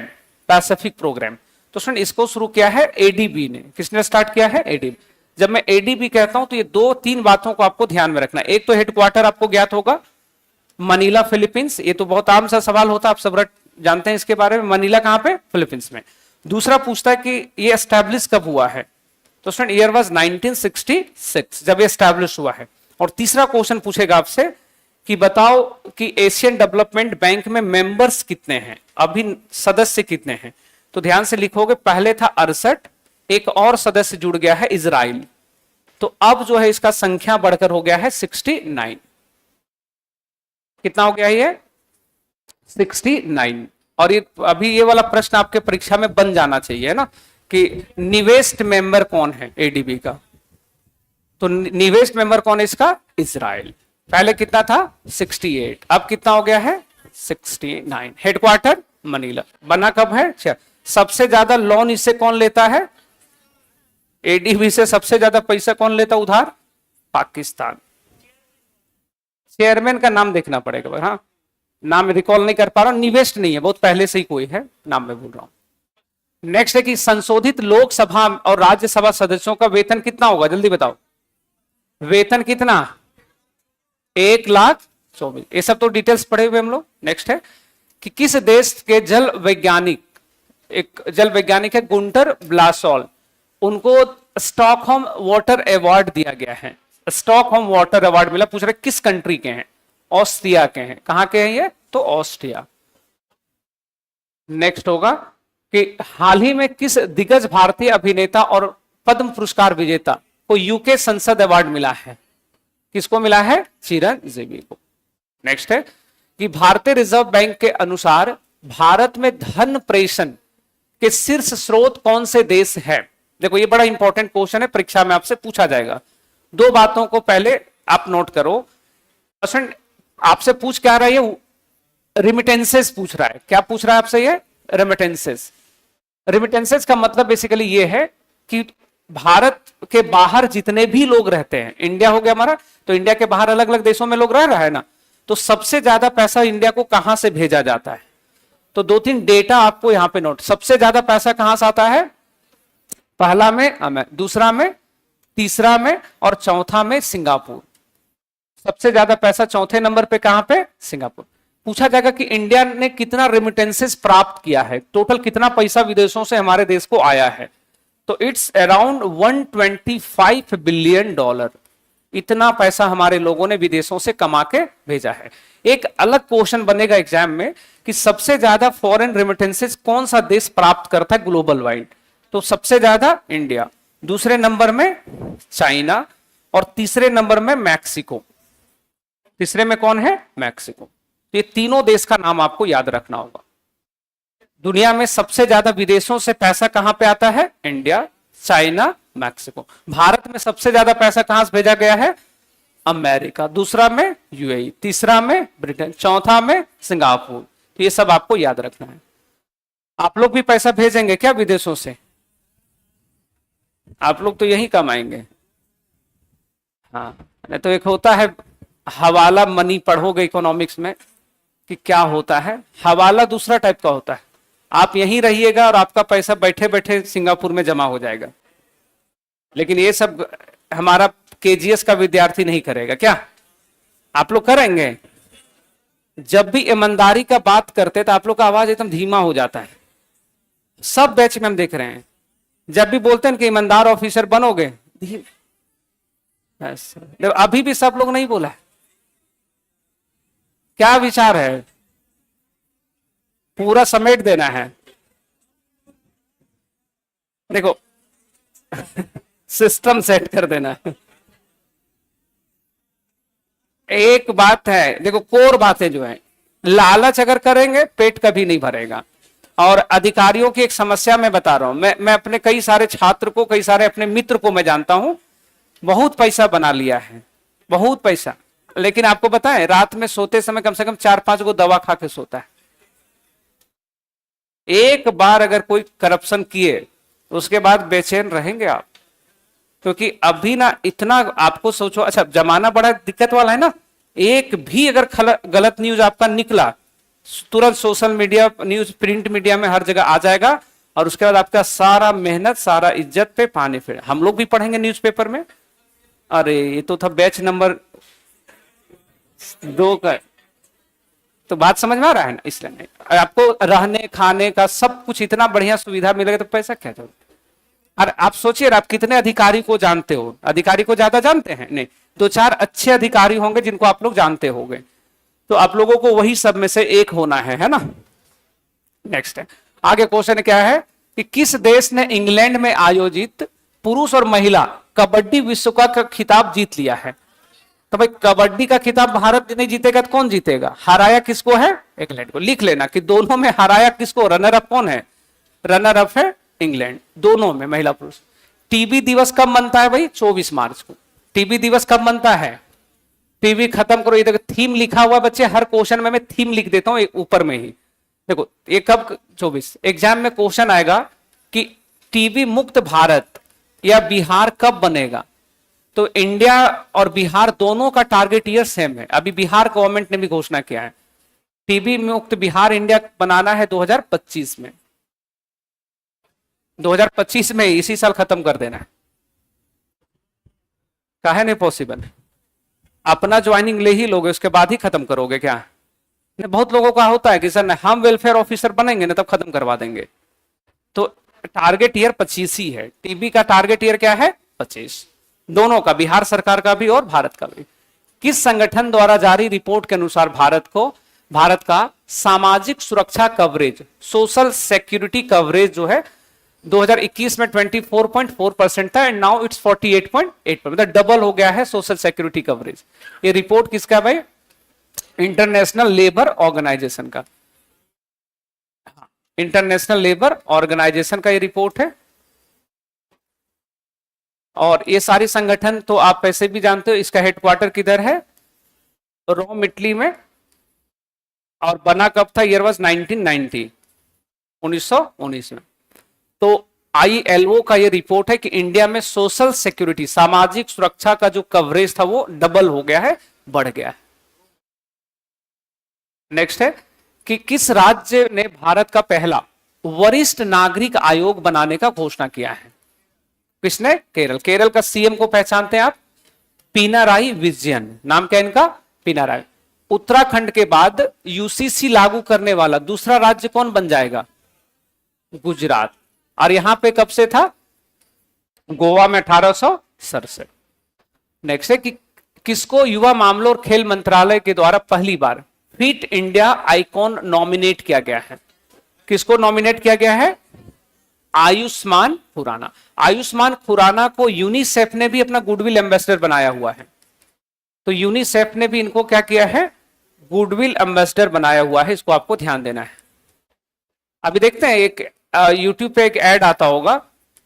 pacific programme. तो फ्रेंड इसको शुरू किया है एडीबी ने। किसने स्टार्ट किया है? एडीबी। जब मैं एडीबी कहता हूं तो ये 2-3 बातों को आपको ध्यान में रखना है। एक तो हेडक्वार्टर आपको ज्ञात होगा, मनीला फिलीपींस। ये तो बहुत आम सा सवाल होता है, आप सब जानते हैं इसके बारे में। मनीला कहां पे? फिलीपींस में। दूसरा पूछता है कि ये एस्टैब्लिश कब हुआ है? तो फ्रेंड ईयर वाज 1966 जब ये एस्टैब्लिश हुआ है। और तीसरा क्वेश्चन पूछेगा आपसे कि बताओ कि एशियन डेवलपमेंट बैंक में मेंबर्स कितने हैं, अभी सदस्य कितने हैं? तो ध्यान से लिखोगे, पहले था 68, एक और सदस्य जुड़ गया है इजराइल। तो अब जो है इसका संख्या बढ़कर हो गया है 69। कितना हो गया ये? 69। और ये अभी ये वाला प्रश्न आपके परीक्षा में बन जाना चाहिए ना कि निवेस्ट मेंबर कौन है एडीबी का? तो निवेस्ट मेंबर कौन है इसका? इजराइल। पहले कितना था? 68, अब कितना हो गया है? 69। Headquarter Manila. बना कब है? सबसे ज्यादा लोन इससे कौन लेता है? एडीबी से सबसे ज्यादा पैसा कौन लेता उधार? पाकिस्तान। चेयरमैन का नाम देखना पड़ेगा। हाँ, नाम रिकॉल नहीं कर पा रहा हूं, निवेस्ट नहीं है, बहुत पहले से ही कोई है, नाम मैं भूल रहा हूं। नेक्स्ट है कि संशोधित लोकसभा और राज्यसभा सदस्यों का वेतन कितना होगा? जल्दी बताओ। वेतन कितना? 1,24,000। ये सब तो डिटेल्स पढ़े हुए हम लोग। नेक्स्ट है कि किस देश के जल वैज्ञानिक, एक जल वैज्ञानिक है गुंटर ब्लासॉल, उनको स्टॉकहोम वाटर अवार्ड दिया गया है। स्टॉकहोम वाटर अवार्ड मिला। पूछ रहे किस कंट्री के हैं? ऑस्ट्रिया के हैं। कहां के हैं ये? तो ऑस्ट्रिया। नेक्स्ट होगा कि हाल ही में किस दिग्गज भारतीय अभिनेता और पद्म पुरस्कार विजेता को यूके संसद अवार्ड मिला है? किसको मिला है? चिरंजीवी को। नेक्स्ट है कि भारतीय रिजर्व बैंक के अनुसार भारत में धन प्रेषण के शीर्ष स्रोत कौन से देश है? देखो ये बड़ा इंपॉर्टेंट क्वेश्चन है, परीक्षा में आपसे पूछा जाएगा। दो बातों को पहले आप नोट करो क्वेश्चन आपसे पूछ क्या रहा है ये, रिमिटेंसेस पूछ रहा है। क्या पूछ रहा है आपसे ये, रेमिटेंसेस। रेमिटेंसेस का मतलब बेसिकली ये है कि भारत के बाहर जितने भी लोग रहते हैं, इंडिया हो गया हमारा, तो इंडिया के बाहर अलग अलग देशों में लोग रह रहा है ना, तो सबसे ज्यादा पैसा इंडिया को कहां से भेजा जाता है। तो 2-3 डेटा आपको यहां पे नोट, सबसे ज्यादा पैसा कहां से आता है, पहला में, दूसरा में, तीसरा में और चौथा में सिंगापुर। सबसे ज्यादा पैसा चौथे नंबर पे कहां पे, सिंगापुर। पूछा जाएगा कि इंडिया ने कितना रेमिटेंसेस प्राप्त किया है, टोटल कितना पैसा विदेशों से हमारे देश को आया है, तो इट्स अराउंड $125 बिलियन। इतना पैसा हमारे लोगों ने विदेशों से कमा के भेजा है। एक अलग क्वेश्चन बनेगा एग्जाम में कि सबसे ज्यादा फॉरेन रेमिटेंसेस कौन सा देश प्राप्त करता है ग्लोबल वाइड, तो सबसे ज्यादा इंडिया, दूसरे नंबर में चाइना और तीसरे नंबर में मैक्सिको। तीसरे में कौन है, मैक्सिको। ये तीनों देश का नाम आपको याद रखना होगा। दुनिया में सबसे ज्यादा विदेशों से पैसा कहां पे आता है, इंडिया, चाइना, मैक्सिको। भारत में सबसे ज्यादा पैसा कहां से भेजा गया है, अमेरिका, दूसरा में यूएई, तीसरा में ब्रिटेन, चौथा में सिंगापुर। तो ये सब आपको याद रखना है। आप लोग भी पैसा भेजेंगे क्या विदेशों से, आप लोग तो यही कमाएंगे। हाँ, नहीं तो एक होता है हवाला मनी, पढ़ोगे इकोनॉमिक्स में कि क्या होता है। हवाला दूसरा टाइप का होता है, आप यहीं रहिएगा और आपका पैसा बैठे बैठे सिंगापुर में जमा हो जाएगा। लेकिन ये सब हमारा केजीएस का विद्यार्थी नहीं करेगा। क्या आप लोग करेंगे? जब भी ईमानदारी का बात करते तो आप लोग का आवाज एकदम धीमा हो जाता है। सब बैच में हम देख रहे हैं, जब भी बोलते हैं कि ईमानदार ऑफिसर बनोगे, अभी भी सब लोग नहीं बोला है। क्या विचार है, पूरा समेट देना है। देखो सिस्टम सेट कर देना है। एक बात है, देखो कोर बातें जो है, लालच अगर करेंगे पेट कभी नहीं भरेगा। और अधिकारियों की एक समस्या मैं बता रहा हूं, मैं अपने कई सारे छात्र को, कई सारे अपने मित्र को मैं जानता हूं, बहुत पैसा बना लिया है, बहुत पैसा। लेकिन आपको बताएं, रात में सोते समय कम से कम 4-5 गो दवा खा के सोता है। एक बार अगर कोई करप्शन किए उसके बाद बेचैन रहेंगे आप, क्योंकि अभी ना इतना आपको सोचो। अच्छा, जमाना बड़ा दिक्कत वाला है ना, एक भी अगर गलत न्यूज आपका निकला, तुरंत social media, news, print media में हर जगह आ जाएगा, और उसके बाद आपका सारा मेहनत, सारा इज्जत पे पानी फिर। हम लोग भी पढ़ेंगे न्यूज़पेपर में, अरे ये तो था बैच नंबर 2 का। तो बात समझ में आ रहा है ना, इसलिए नहीं। आपको रहने खाने का सब कुछ इतना बढ़िया सुविधा मिलेगा तो पैसा क्या जरूरत। और आप सोचिए, आप कितने अधिकारी को जानते हो, अधिकारी को ज्यादा जानते हैं नहीं, 2-4 अच्छे अधिकारी होंगे जिनको आप लोग जानते होंगे, तो आप लोगों को वही सब में से एक होना है ना। नेक्स्ट है, आगे क्वेश्चन क्या है कि किस देश ने इंग्लैंड में आयोजित पुरुष और महिला कबड्डी विश्व का खिताब जीत लिया है। तो भाई कबड्डी का खिताब भारत नहीं जीतेगा तो कौन जीतेगा, हराया किसको है, इंग्लैंड को। लिख लेना कि दोनों में हराया किसको, रनर अप कौन है, रनर अप है इंग्लैंड, दोनों में महिला पुरुष। टीबी दिवस कब मनता है भाई, 24 मार्च को। टीबी दिवस कब मनता है, टीबी खत्म करो, ये देखो थीम लिखा हुआ बच्चे, हर क्वेश्चन में मैं थीम लिख देता हूं ऊपर में ही। देखो ये कब, 24। एग्जाम में क्वेश्चन आएगा कि टीबी मुक्त भारत या बिहार कब बनेगा, तो इंडिया और बिहार दोनों का टारगेट ईयर सेम है। अभी बिहार गवर्नमेंट ने भी घोषणा किया है टीबी मुक्त बिहार इंडिया बनाना है 2025 में। 2025 में, इसी साल खत्म कर देना है। काहे नहीं पॉसिबल, अपना ज्वाइनिंग ले ही लोगे उसके बाद ही खत्म करोगे क्या। बहुत लोगों का होता है कि सर हम वेलफेयर ऑफिसर बनेंगे ना तब खत्म करवा देंगे। तो टारगेट ईयर 25 ही है। टीबी का टारगेट ईयर क्या है, 25, दोनों का, बिहार सरकार का भी और भारत का भी। किस संगठन द्वारा जारी रिपोर्ट के अनुसार भारत का सामाजिक सुरक्षा कवरेज, सोशल सिक्योरिटी कवरेज जो है 2021 में 24.4% था, एंड नाउ इट्स 48.8%, मतलब डबल हो गया है सोशल सिक्योरिटी कवरेज। ये रिपोर्ट किसका भाई, इंटरनेशनल लेबर ऑर्गेनाइजेशन का, इंटरनेशनल लेबर ऑर्गेनाइजेशन का ये रिपोर्ट है। और ये सारी संगठन तो आप पैसे भी जानते हो, इसका हेडक्वार्टर किधर है, रोम इटली में, और बना कब था? ईयर वाज 1990, 1919 में। तो आईएलओ का ये रिपोर्ट है कि इंडिया में सोशल सिक्योरिटी, सामाजिक सुरक्षा का जो कवरेज था वो डबल हो गया है, बढ़ गया है। नेक्स्ट है कि किस राज्य ने भारत का पहला वरिष्ठ नागरिक आयोग बनाने का घोषणा किया है? किसने? केरल। केरल का सीएम को पहचानते हैं आप? पिनाराई विजयन। नाम क्या इनका? पिनाराई। उत्तराखंड के बाद यूसीसी लागू करने वाला दूसरा राज्य कौन बन जाएगा? गुजरात। और यहां पे कब से था? गोवा में 1867। नेक्स्ट है कि किसको युवा मामलों और खेल मंत्रालय के द्वारा पहली बार फिट इंडिया आइकॉन नॉमिनेट किया गया है? किसको नॉमिनेट किया गया है? आयुष्मान खुराना। आयुष्मान खुराना को यूनिसेफ ने भी अपना गुडविल एम्बेसडर बनाया हुआ है। तो यूनिसेफ ने भी इनको क्या किया है? गुडविल एम्बेसडर बनाया हुआ है। इसको आपको ध्यान देना है। अभी देखते हैं, एक यूट्यूब पे एक ऐड आता होगा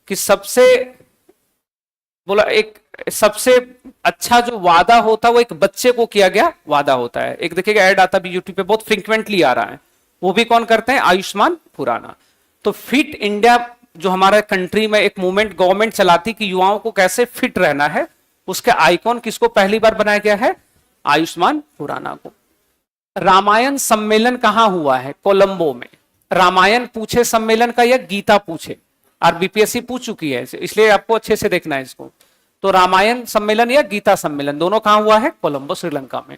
कि सबसे अच्छा जो वादा होता है वो एक बच्चे को किया गया वादा होता है। एक देखिएगा ऐड आता भी यूट्यूब पे, बहुत फ्रीक्वेंटली आ रहा है। वो भी कौन करते हैं? आयुष्मान खुराना। तो फिट इंडिया जो हमारे कंट्री में एक मूवमेंट गवर्नमेंट चलाती कि युवाओं को कैसे फिट रहना है, उसके आइकॉन किसको पहली बार बनाया गया है? आयुष्मान खुराना को। रामायण सम्मेलन कहां हुआ है? कोलंबो में। रामायण पूछे सम्मेलन का या गीता पूछे? और बीपीएससी पूछ चुकी है, इसलिए आपको अच्छे से देखना है इसको। तो रामायण सम्मेलन या गीता सम्मेलन दोनों कहां हुआ है? कोलंबो, श्रीलंका में।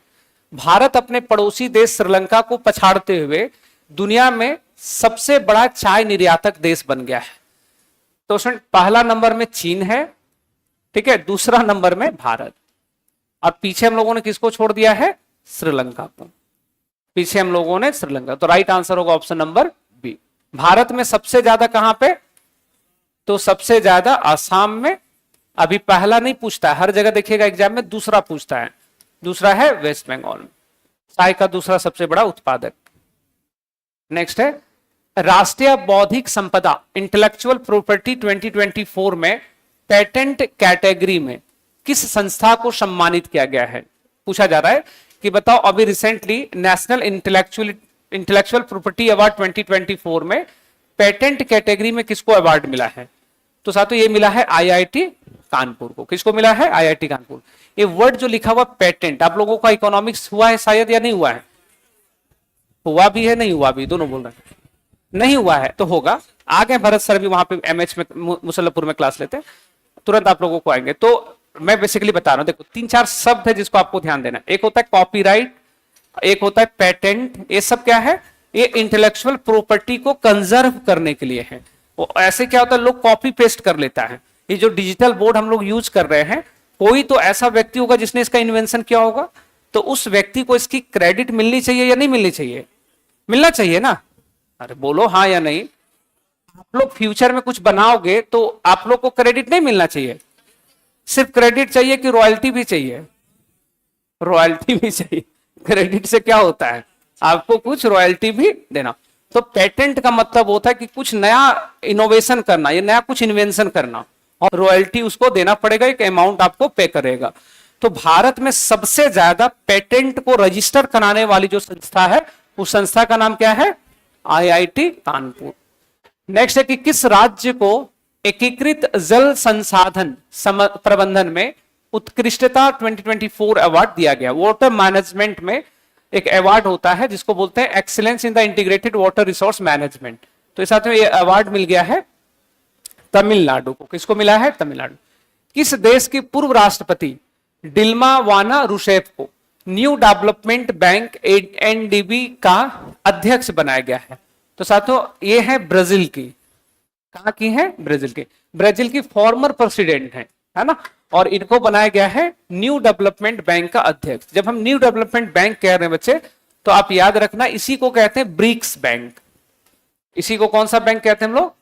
भारत अपने पड़ोसी देश श्रीलंका को पछाड़ते हुए दुनिया में सबसे बड़ा चाय निर्यातक देश बन गया है। तो पहला नंबर में चीन है, ठीक है, दूसरा नंबर में भारत, और पीछे हम लोगों ने किसको छोड़ दिया है? श्रीलंका को। पीछे हम लोगों ने श्रीलंका। तो राइट आंसर होगा ऑप्शन नंबर बी। भारत में सबसे ज्यादा कहां पे? तो सबसे ज्यादा आसाम में। अभी पहला नहीं पूछता है, हर जगह देखिएगा एग्जाम में दूसरा पूछता है। दूसरा है वेस्ट बंगाल में, चाय का दूसरा सबसे बड़ा उत्पादक। नेक्स्ट है राष्ट्रीय बौद्धिक संपदा इंटेलेक्चुअल प्रॉपर्टी 2024 में पेटेंट कैटेगरी में किस संस्था को सम्मानित किया गया है? पूछा जा रहा है कि बताओ, अभी recently national intellectual property award 2024 में पेटेंट कैटेगरी में किसको अवार्ड मिला है? तो साथियों ये मिला है आईआईटी कानपुर को। किसको मिला है? आईआईटी कानपुर। ये वर्ड जो लिखा हुआ पेटेंट, आप लोगों का इकोनॉमिक्स हुआ है शायद या नहीं हुआ है? हुआ भी है, नहीं हुआ भी, दोनों बोल रहे हैं। नहीं हुआ है तो होगा। आ गए भरत सर भी वहां पे एमएच में मुसल्लपुर में क्लास लेते हैं, तुरंत आप लोगों को आएंगे। तो मैं बेसिकली बता रहा हूं, देखो 3-4 शब्द है जिसको आपको ध्यान देना है। एक होता है कॉपीराइट, एक होता है पेटेंट। ये सब क्या है? ये इंटेलेक्चुअल प्रॉपर्टी को कंजर्व करने के लिए है। ऐसे क्या होता है, लोग कॉपी पेस्ट कर लेता है। ये जो डिजिटल बोर्ड हम लोग यूज कर रहे हैं, कोई तो ऐसा व्यक्ति होगा जिसने इसका इन्वेंशन किया होगा, तो उस व्यक्ति को इसकी क्रेडिट मिलनी चाहिए या नहीं मिलनी चाहिए? मिलना चाहिए ना। अरे बोलो हाँ या नहीं। आप लोग फ्यूचर में कुछ बनाओगे तो आप लोग को क्रेडिट नहीं मिलना चाहिए? सिर्फ क्रेडिट चाहिए कि रॉयल्टी भी चाहिए? रॉयल्टी भी चाहिए। क्रेडिट से क्या होता है, आपको कुछ रॉयल्टी भी देना। तो पेटेंट का मतलब होता है कि कुछ नया इनोवेशन करना, ये नया कुछ इन्वेंशन करना, और रॉयल्टी उसको देना पड़ेगा, एक अमाउंट आपको पे करेगा। तो भारत में सबसे ज्यादा पेटेंट को रजिस्टर कराने वाली जो संस्था है, उस संस्था का नाम क्या है? आईआईटी कानपुर। नेक्स्ट है कि किस राज्य को एकीकृत जल संसाधन प्रबंधन में उत्कृष्टता 2024 अवार्ड दिया गया? वाटर मैनेजमेंट में एक अवार्ड होता है जिसको बोलते हैं excellence in the integrated water resource management. तो इस साथ में ये अवार्ड मिल गया है तमिलनाडु को। किसको मिला है? तमिलनाडु। किस देश की पूर्व राष्ट्रपति डिल्मा वाना रूसेफ को न्यू डेवलपमेंट बैंक एनडीबी का अध्यक्ष बनाया गया है? तो साथियों ये है ब्राजील की। कहां की है? ब्राजील की। ब्राजील की फॉर्मर प्रेसिडेंट है ना। और इनको बनाया गया है न्यू डेवलपमेंट बैंक का अध्यक्ष। जब हम न्यू डेवलपमेंट बैंक कह रहे हैं बच्चे, तो आप याद रखना इसी को कहते हैं ब्रिक्स बैंक। इसी को कौन सा बैंक कहते हैं हम लोग?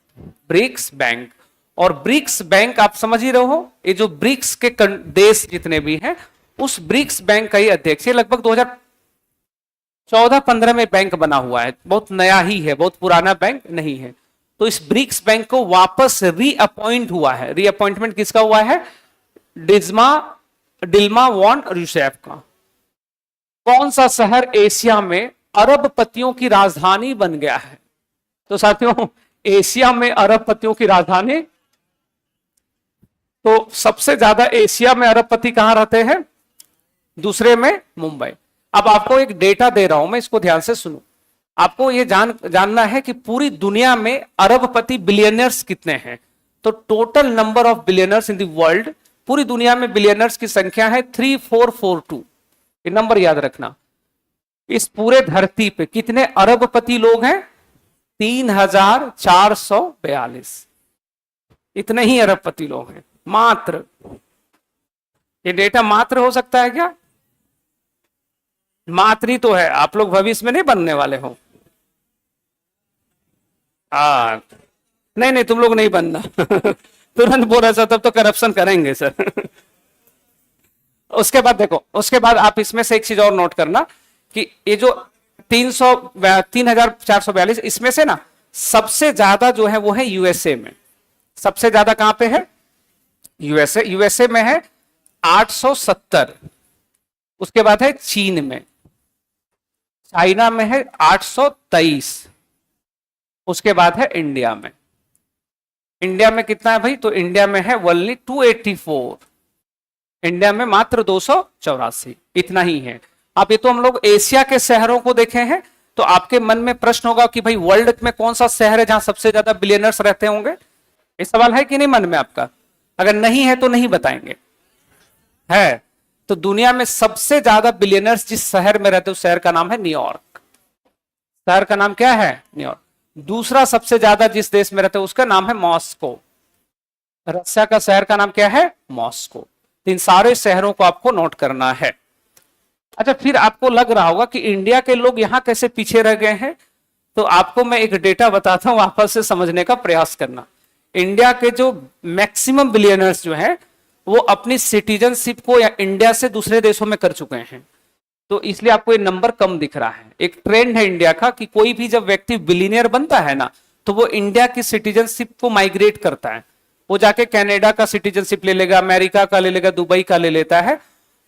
BRICS bank. और ब्रिक्स बैंक आप समझ ही रहे हो, ये जो ब्रिक्स के देश जितने भी हैं, उस ब्रिक्स बैंक का ही अध्यक्ष। ये लगभग 2014-15 में बैंक बना हुआ है, बहुत नया ही है, बहुत पुराना बैंक नहीं है। तो इस ब्रिक्स बैंक को वापस रीअपॉइंट हुआ है। रीअपॉइंटमेंट किसका हुआ है? डिल्मा वॉन रूसेफ का। कौन सा शहर एशिया में अरबपतियों की राजधानी बन गया है? तो साथियों, एशिया में अरबपतियों की राजधानी, तो सबसे ज्यादा एशिया में अरबपति कहां रहते हैं? दूसरे में मुंबई। अब आपको एक डेटा दे रहा हूं मैं, इसको ध्यान से सुनो। आपको ये जानना है कि पूरी दुनिया में अरबपति बिलियनर्स कितने हैं। तो total number of billionaires in the world, पूरी दुनिया में बिलियनर्स की संख्या है 3442। ये नंबर याद रखना। इस पूरे धरती पे कितने अरबपति लोग हैं? 3442। इतने ही अरबपति लोग हैं मात्र। ये डेटा मात्र हो सकता है क्या? मात्र ही तो है, आप लोग भविष्य में नहीं बनने वाले हो। नहीं नहीं, तुम लोग नहीं बनना। तुरंत बोला सर, तब तो करप्शन करेंगे सर। उसके बाद देखो, उसके बाद आप इसमें से एक चीज और नोट करना कि ये जो 3442, इसमें से ना सबसे ज्यादा जो है वो है यूएसए में। सबसे ज्यादा कहां पे है? यूएसए में है 870। उसके बाद है चीन में, चाइना में है 823। उसके बाद है इंडिया में। इंडिया में कितना है भाई? तो इंडिया में है ओनली 284। इंडिया में मात्र 284, इतना ही है। अब ये तो हम लोग एशिया के शहरों को देखे हैं। तो आपके मन में प्रश्न होगा कि भाई वर्ल्ड में कौन सा शहर है जहां सबसे ज्यादा बिलियनर्स रहते होंगे? ये सवाल है कि नहीं मन में आपका? अगर नहीं है तो नहीं बताएंगे। है तो दुनिया में सबसे ज्यादा बिलियनर्स जिस शहर में रहते हैं उस शहर का नाम है न्यूयॉर्क। शहर का नाम क्या है? न्यूयॉर्क। दूसरा सबसे ज्यादा जिस देश में रहते हैं उसका नाम है मॉस्को। रशिया का शहर का नाम क्या है? मॉस्को। इन सारे शहरों को आपको नोट करना है। अच्छा, फिर आपको लग रहा होगा कि इंडिया के लोग यहां कैसे पीछे रह गए हैं। तो आपको मैं एक डेटा बताता हूं, वापस से समझने का प्रयास करना। इंडिया के जो मैक्सिमम बिलियनर्स जो हैं वो अपनी सिटीजनशिप को या इंडिया से दूसरे देशों में कर चुके हैं। तो इसलिए आपको ये नंबर कम दिख रहा है। एक ट्रेंड है इंडिया का कि कोई भी जब व्यक्ति बिलियनियर बनता है ना, तो वो इंडिया की सिटीजनशिप को माइग्रेट करता है। वो जाके कनाडा का सिटीजनशिप ले लेगा, अमेरिका का ले लेगा, दुबई का ले लेता है,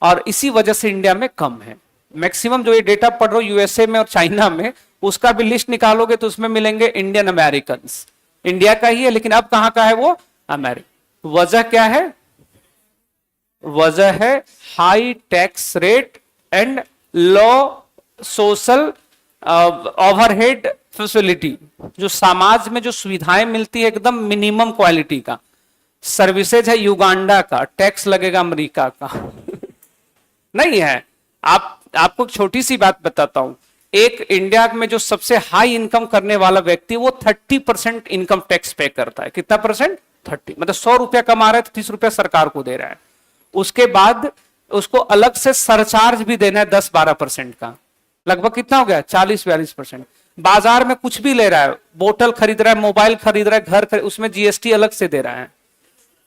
और इसी वजह से इंडिया में कम है। मैक्सिमम जो ये डेटा पढ़ रहे हो यूएसए में और चाइना में, उसका भी लिस्ट निकालोगे तो उसमें मिलेंगे इंडियन अमेरिकन। इंडिया का ही है लेकिन अब कहां का है वो? अमेरिका। वजह क्या है? वजह है high tax rate and low social overhead facility. जो समाज में जो सुविधाएं मिलती है एकदम मिनिमम क्वालिटी का। सर्विसेज है युगांडा का, टैक्स लगेगा अमेरिका का। नहीं है। आपको छोटी सी बात बताता हूं। एक इंडिया में जो सबसे हाई इनकम करने वाला व्यक्ति वो 30% इनकम टैक्स पे करता है। कितना परसेंट? 30। मतलब 100 रुपया कमा रहा है तो 30 रुपया सरकार को दे रहा है। उसके बाद उसको अलग से सरचार्ज भी देना है 10-12% का। लगभग कितना हो गया? 40-42%। बाजार में कुछ भी ले रहा है, बोतल खरीद रहा है, मोबाइल खरीद रहा है, घर खरीद, उसमें जीएसटी अलग से दे रहा है।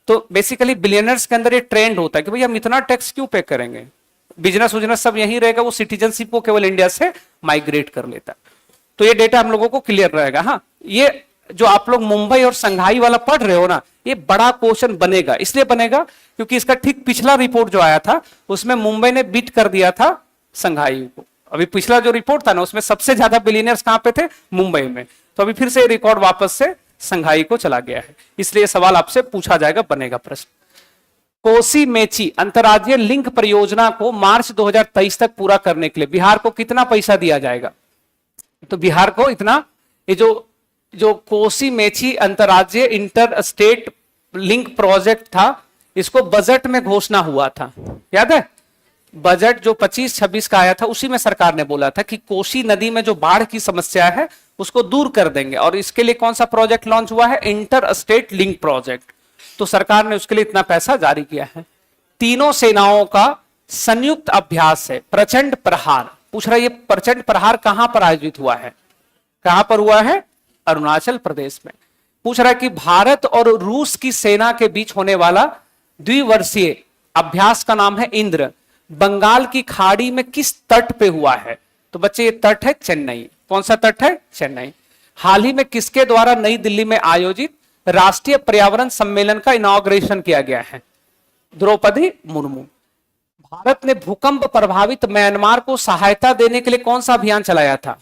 तो बेसिकली बिलियनर्स के अंदर ये ट्रेंड होता है कि भाई हम इतना टैक्स क्यों पे करेंगे। बिजनेस उजनेस सब यही रहेगा, वो सिटीजनशिप को केवल इंडिया से माइग्रेट कर लेता है। तो ये डेटा हम लोगों को क्लियर रहेगा। हाँ, ये जो आप लोग मुंबई और संघाई वाला पढ़ रहे हो ना, ये बड़ा क्वेश्चन बनेगा। इसलिए बनेगा क्योंकि इसका ठीक पिछला रिपोर्ट जो आया था उसमें मुंबई ने बीट कर दिया था संघाई को। अभी पिछला जो रिपोर्ट था ना उसमें सबसे ज्यादा बिलियनर्स कहां पे थे? मुंबई में। तो अभी फिर से रिकॉर्ड वापस से संघाई को चला गया है। इसलिए सवाल आपसे पूछा जाएगा, बनेगा प्रश्न। कोसी मेची अंतर्राज्यीय लिंक परियोजना को मार्च 2023 तक पूरा करने के लिए बिहार को कितना पैसा दिया जाएगा? तो बिहार को इतना, ये जो कोसी मेची अंतर्राज्यीय इंटर स्टेट लिंक प्रोजेक्ट था, इसको बजट में घोषणा हुआ था, याद है? बजट जो 25-26 का आया था उसी में सरकार ने बोला था कि कोसी नदी में जो बाढ़ की समस्या है उसको दूर कर देंगे। और इसके लिए कौन सा प्रोजेक्ट लॉन्च हुआ है? Inter state link project. तो सरकार ने उसके लिए इतना पैसा जारी किया है। तीनों सेनाओं का संयुक्त अभ्यास है प्रचंड प्रहार। पूछ रहा है ये प्रचंड प्रहार कहां पर आयोजित हुआ है? कहां पर हुआ है? अरुणाचल प्रदेश में। पूछ रहा है कि भारत और रूस की सेना के बीच होने वाला द्विवर्षीय अभ्यास का नाम है इंद्र, बंगाल की खाड़ी में किस तट पे हुआ है? तो बच्चे ये तट है चेन्नई। कौन सा तट है? चेन्नई। हाल ही में किसके द्वारा नई दिल्ली में आयोजित राष्ट्रीय पर्यावरण सम्मेलन का इनॉग्रेशन किया गया है? द्रौपदी मुर्मू। भारत ने भूकंप प्रभावित म्यांमार को सहायता देने के लिए कौन सा अभियान चलाया था?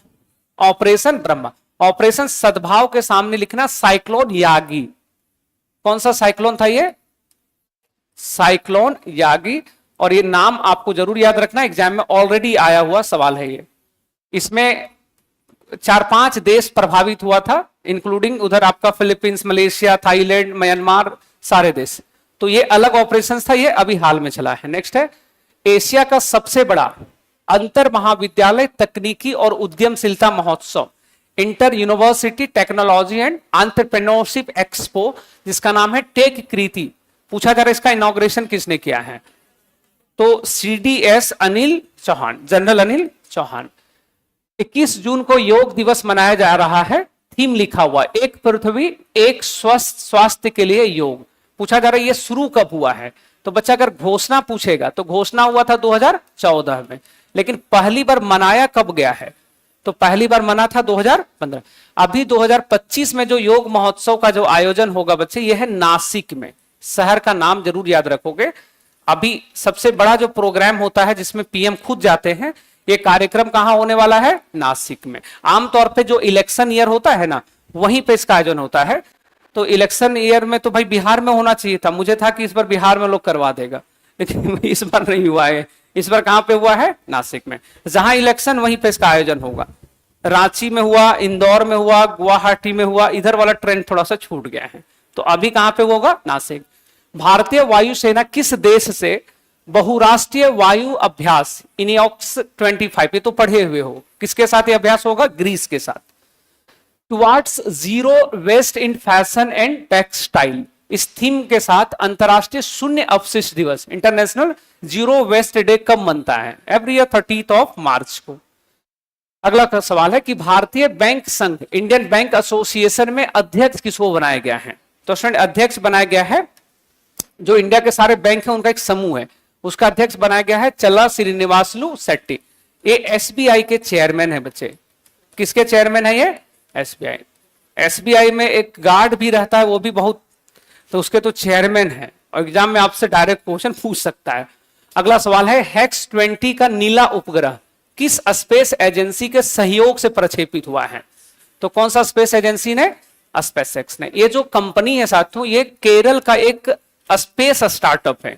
ऑपरेशन ब्रह्मा। ऑपरेशन सद्भाव के सामने लिखना साइक्लोन यागी। कौन सा साइक्लोन था ये? Cyclone Yagi. और ये नाम आपको जरूर याद रखना, एग्जाम में ऑलरेडी आया हुआ सवाल है ये। इसमें 4-5 देश प्रभावित हुआ था, इंक्लूडिंग उधर आपका फिलीपींस, मलेशिया, थाईलैंड, म्यांमार, सारे देश। तो ये अलग ऑपरेशन था, ये अभी हाल में चला है। नेक्स्ट है, एशिया का सबसे बड़ा अंतर महाविद्यालय तकनीकी और उद्यमशीलता महोत्सव, inter university technology and entrepreneurship expo, जिसका नाम है टेक कृति। पूछा जा रहा है इसका इनॉग्रेशन किसने किया है? तो CDS अनिल चौहान, जनरल अनिल चौहान। 21 जून को योग दिवस मनाया जा रहा है। थीम लिखा हुआ, एक पृथ्वी एक स्वस्थ स्वास्थ्य के लिए योग। पूछा जा रहा है ये शुरू कब हुआ है? तो बच्चा अगर घोषणा पूछेगा तो घोषणा हुआ था 2014 में, लेकिन पहली बार मनाया कब गया है? तो पहली बार मना था 2015। अभी 2025 में जो योग महोत्सव का जो आयोजन होगा बच्चे, यह है नासिक में। शहर का नाम जरूर याद रखोगे। अभी सबसे बड़ा जो प्रोग्राम होता है जिसमें PM खुद जाते हैं, ये कार्यक्रम कहां होने वाला है? नासिक में। आमतौर पे जो इलेक्शन ईयर होता है ना, वहीं पे इसका आयोजन होता है। तो इलेक्शन ईयर में तो भाई बिहार में होना चाहिए था, मुझे था कि इस बार बिहार में लोग करवा देगा, लेकिन इस बार नहीं हुआ है। इस बार कहां पे हुआ है? नासिक में। जहां इलेक्शन वहीं पे इसका आयोजन होगा। रांची में हुआ, इंदौर में हुआ, गुवाहाटी में हुआ, इधर वाला ट्रेंड थोड़ा सा छूट गया है। तो अभी कहां पे होगा? नासिक। भारतीय वायुसेना किस देश से बहुराष्ट्रीय वायु अभ्यास इनियोक्स 25, ये तो पढ़े हुए हो, किसके साथ ये अभ्यास होगा? ग्रीस के साथ। Towards zero waste in fashion and textile, इस थीम के साथ अंतरराष्ट्रीय शून्य अपशिष्ट दिवस, इंटरनेशनल जीरो वेस्ट डे कब मनता है? एवरी ईयर 30 मार्च को। अगला सवाल है कि भारतीय बैंक संघ, इंडियन बैंक एसोसिएशन में अध्यक्ष किसको बनाया गया है? तो स्टूडेंट अध्यक्ष बनाया गया है, जो इंडिया के सारे बैंक हैं उनका एक समूह है, उसका अध्यक्ष बनाया गया है चला श्रीनिवासलू शेट्टी। ये SBI के चेयरमैन है बच्चे। किसके चेयरमैन है ये? SBI। SBI में एक गार्ड भी रहता है, वो भी बहुत, तो उसके तो चेयरमैन है, और एग्जाम में आपसे डायरेक्ट क्वेश्चन पूछ सकता है। अगला सवाल है, हेक्स 20 का नीला उपग्रह किस स्पेस एजेंसी के सहयोग से प्रक्षेपित हुआ है? तो कौन सा स्पेस एजेंसी ने? स्पेसएक्स ने। ये जो कंपनी है साथियों, ये केरल का एक स्पेस स्टार्टअप है।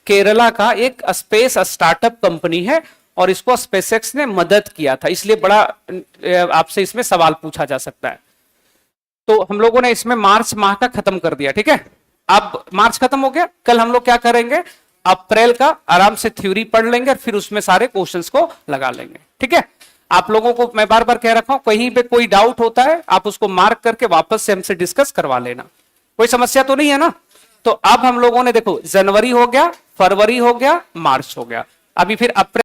केरला का एक स्पेस स्टार्टअप कंपनी है, और इसको स्पेसएक्स ने मदद किया था, इसलिए बड़ा आपसे इसमें सवाल पूछा जा सकता है। तो हम लोगों ने इसमें मार्च माह का खत्म कर दिया, ठीक है। अब मार्च खत्म हो गया, कल हम लोग क्या करेंगे? अप्रैल का आराम से थ्योरी पढ़ लेंगे, और फिर उसमें सारे क्वेश्चंस को लगा लेंगे, ठीक है। आप लोगों को मैं बार बार कह रखा हूं, कहीं पे कोई डाउट होता है आप उसको मार्क करके वापस से हमसे डिस्कस करवा लेना, कोई समस्या तो नहीं है ना। तो अब हम लोगों ने देखो, जनवरी हो गया, फरवरी हो गया, मार्च हो गया, अभी फिर अप्रैल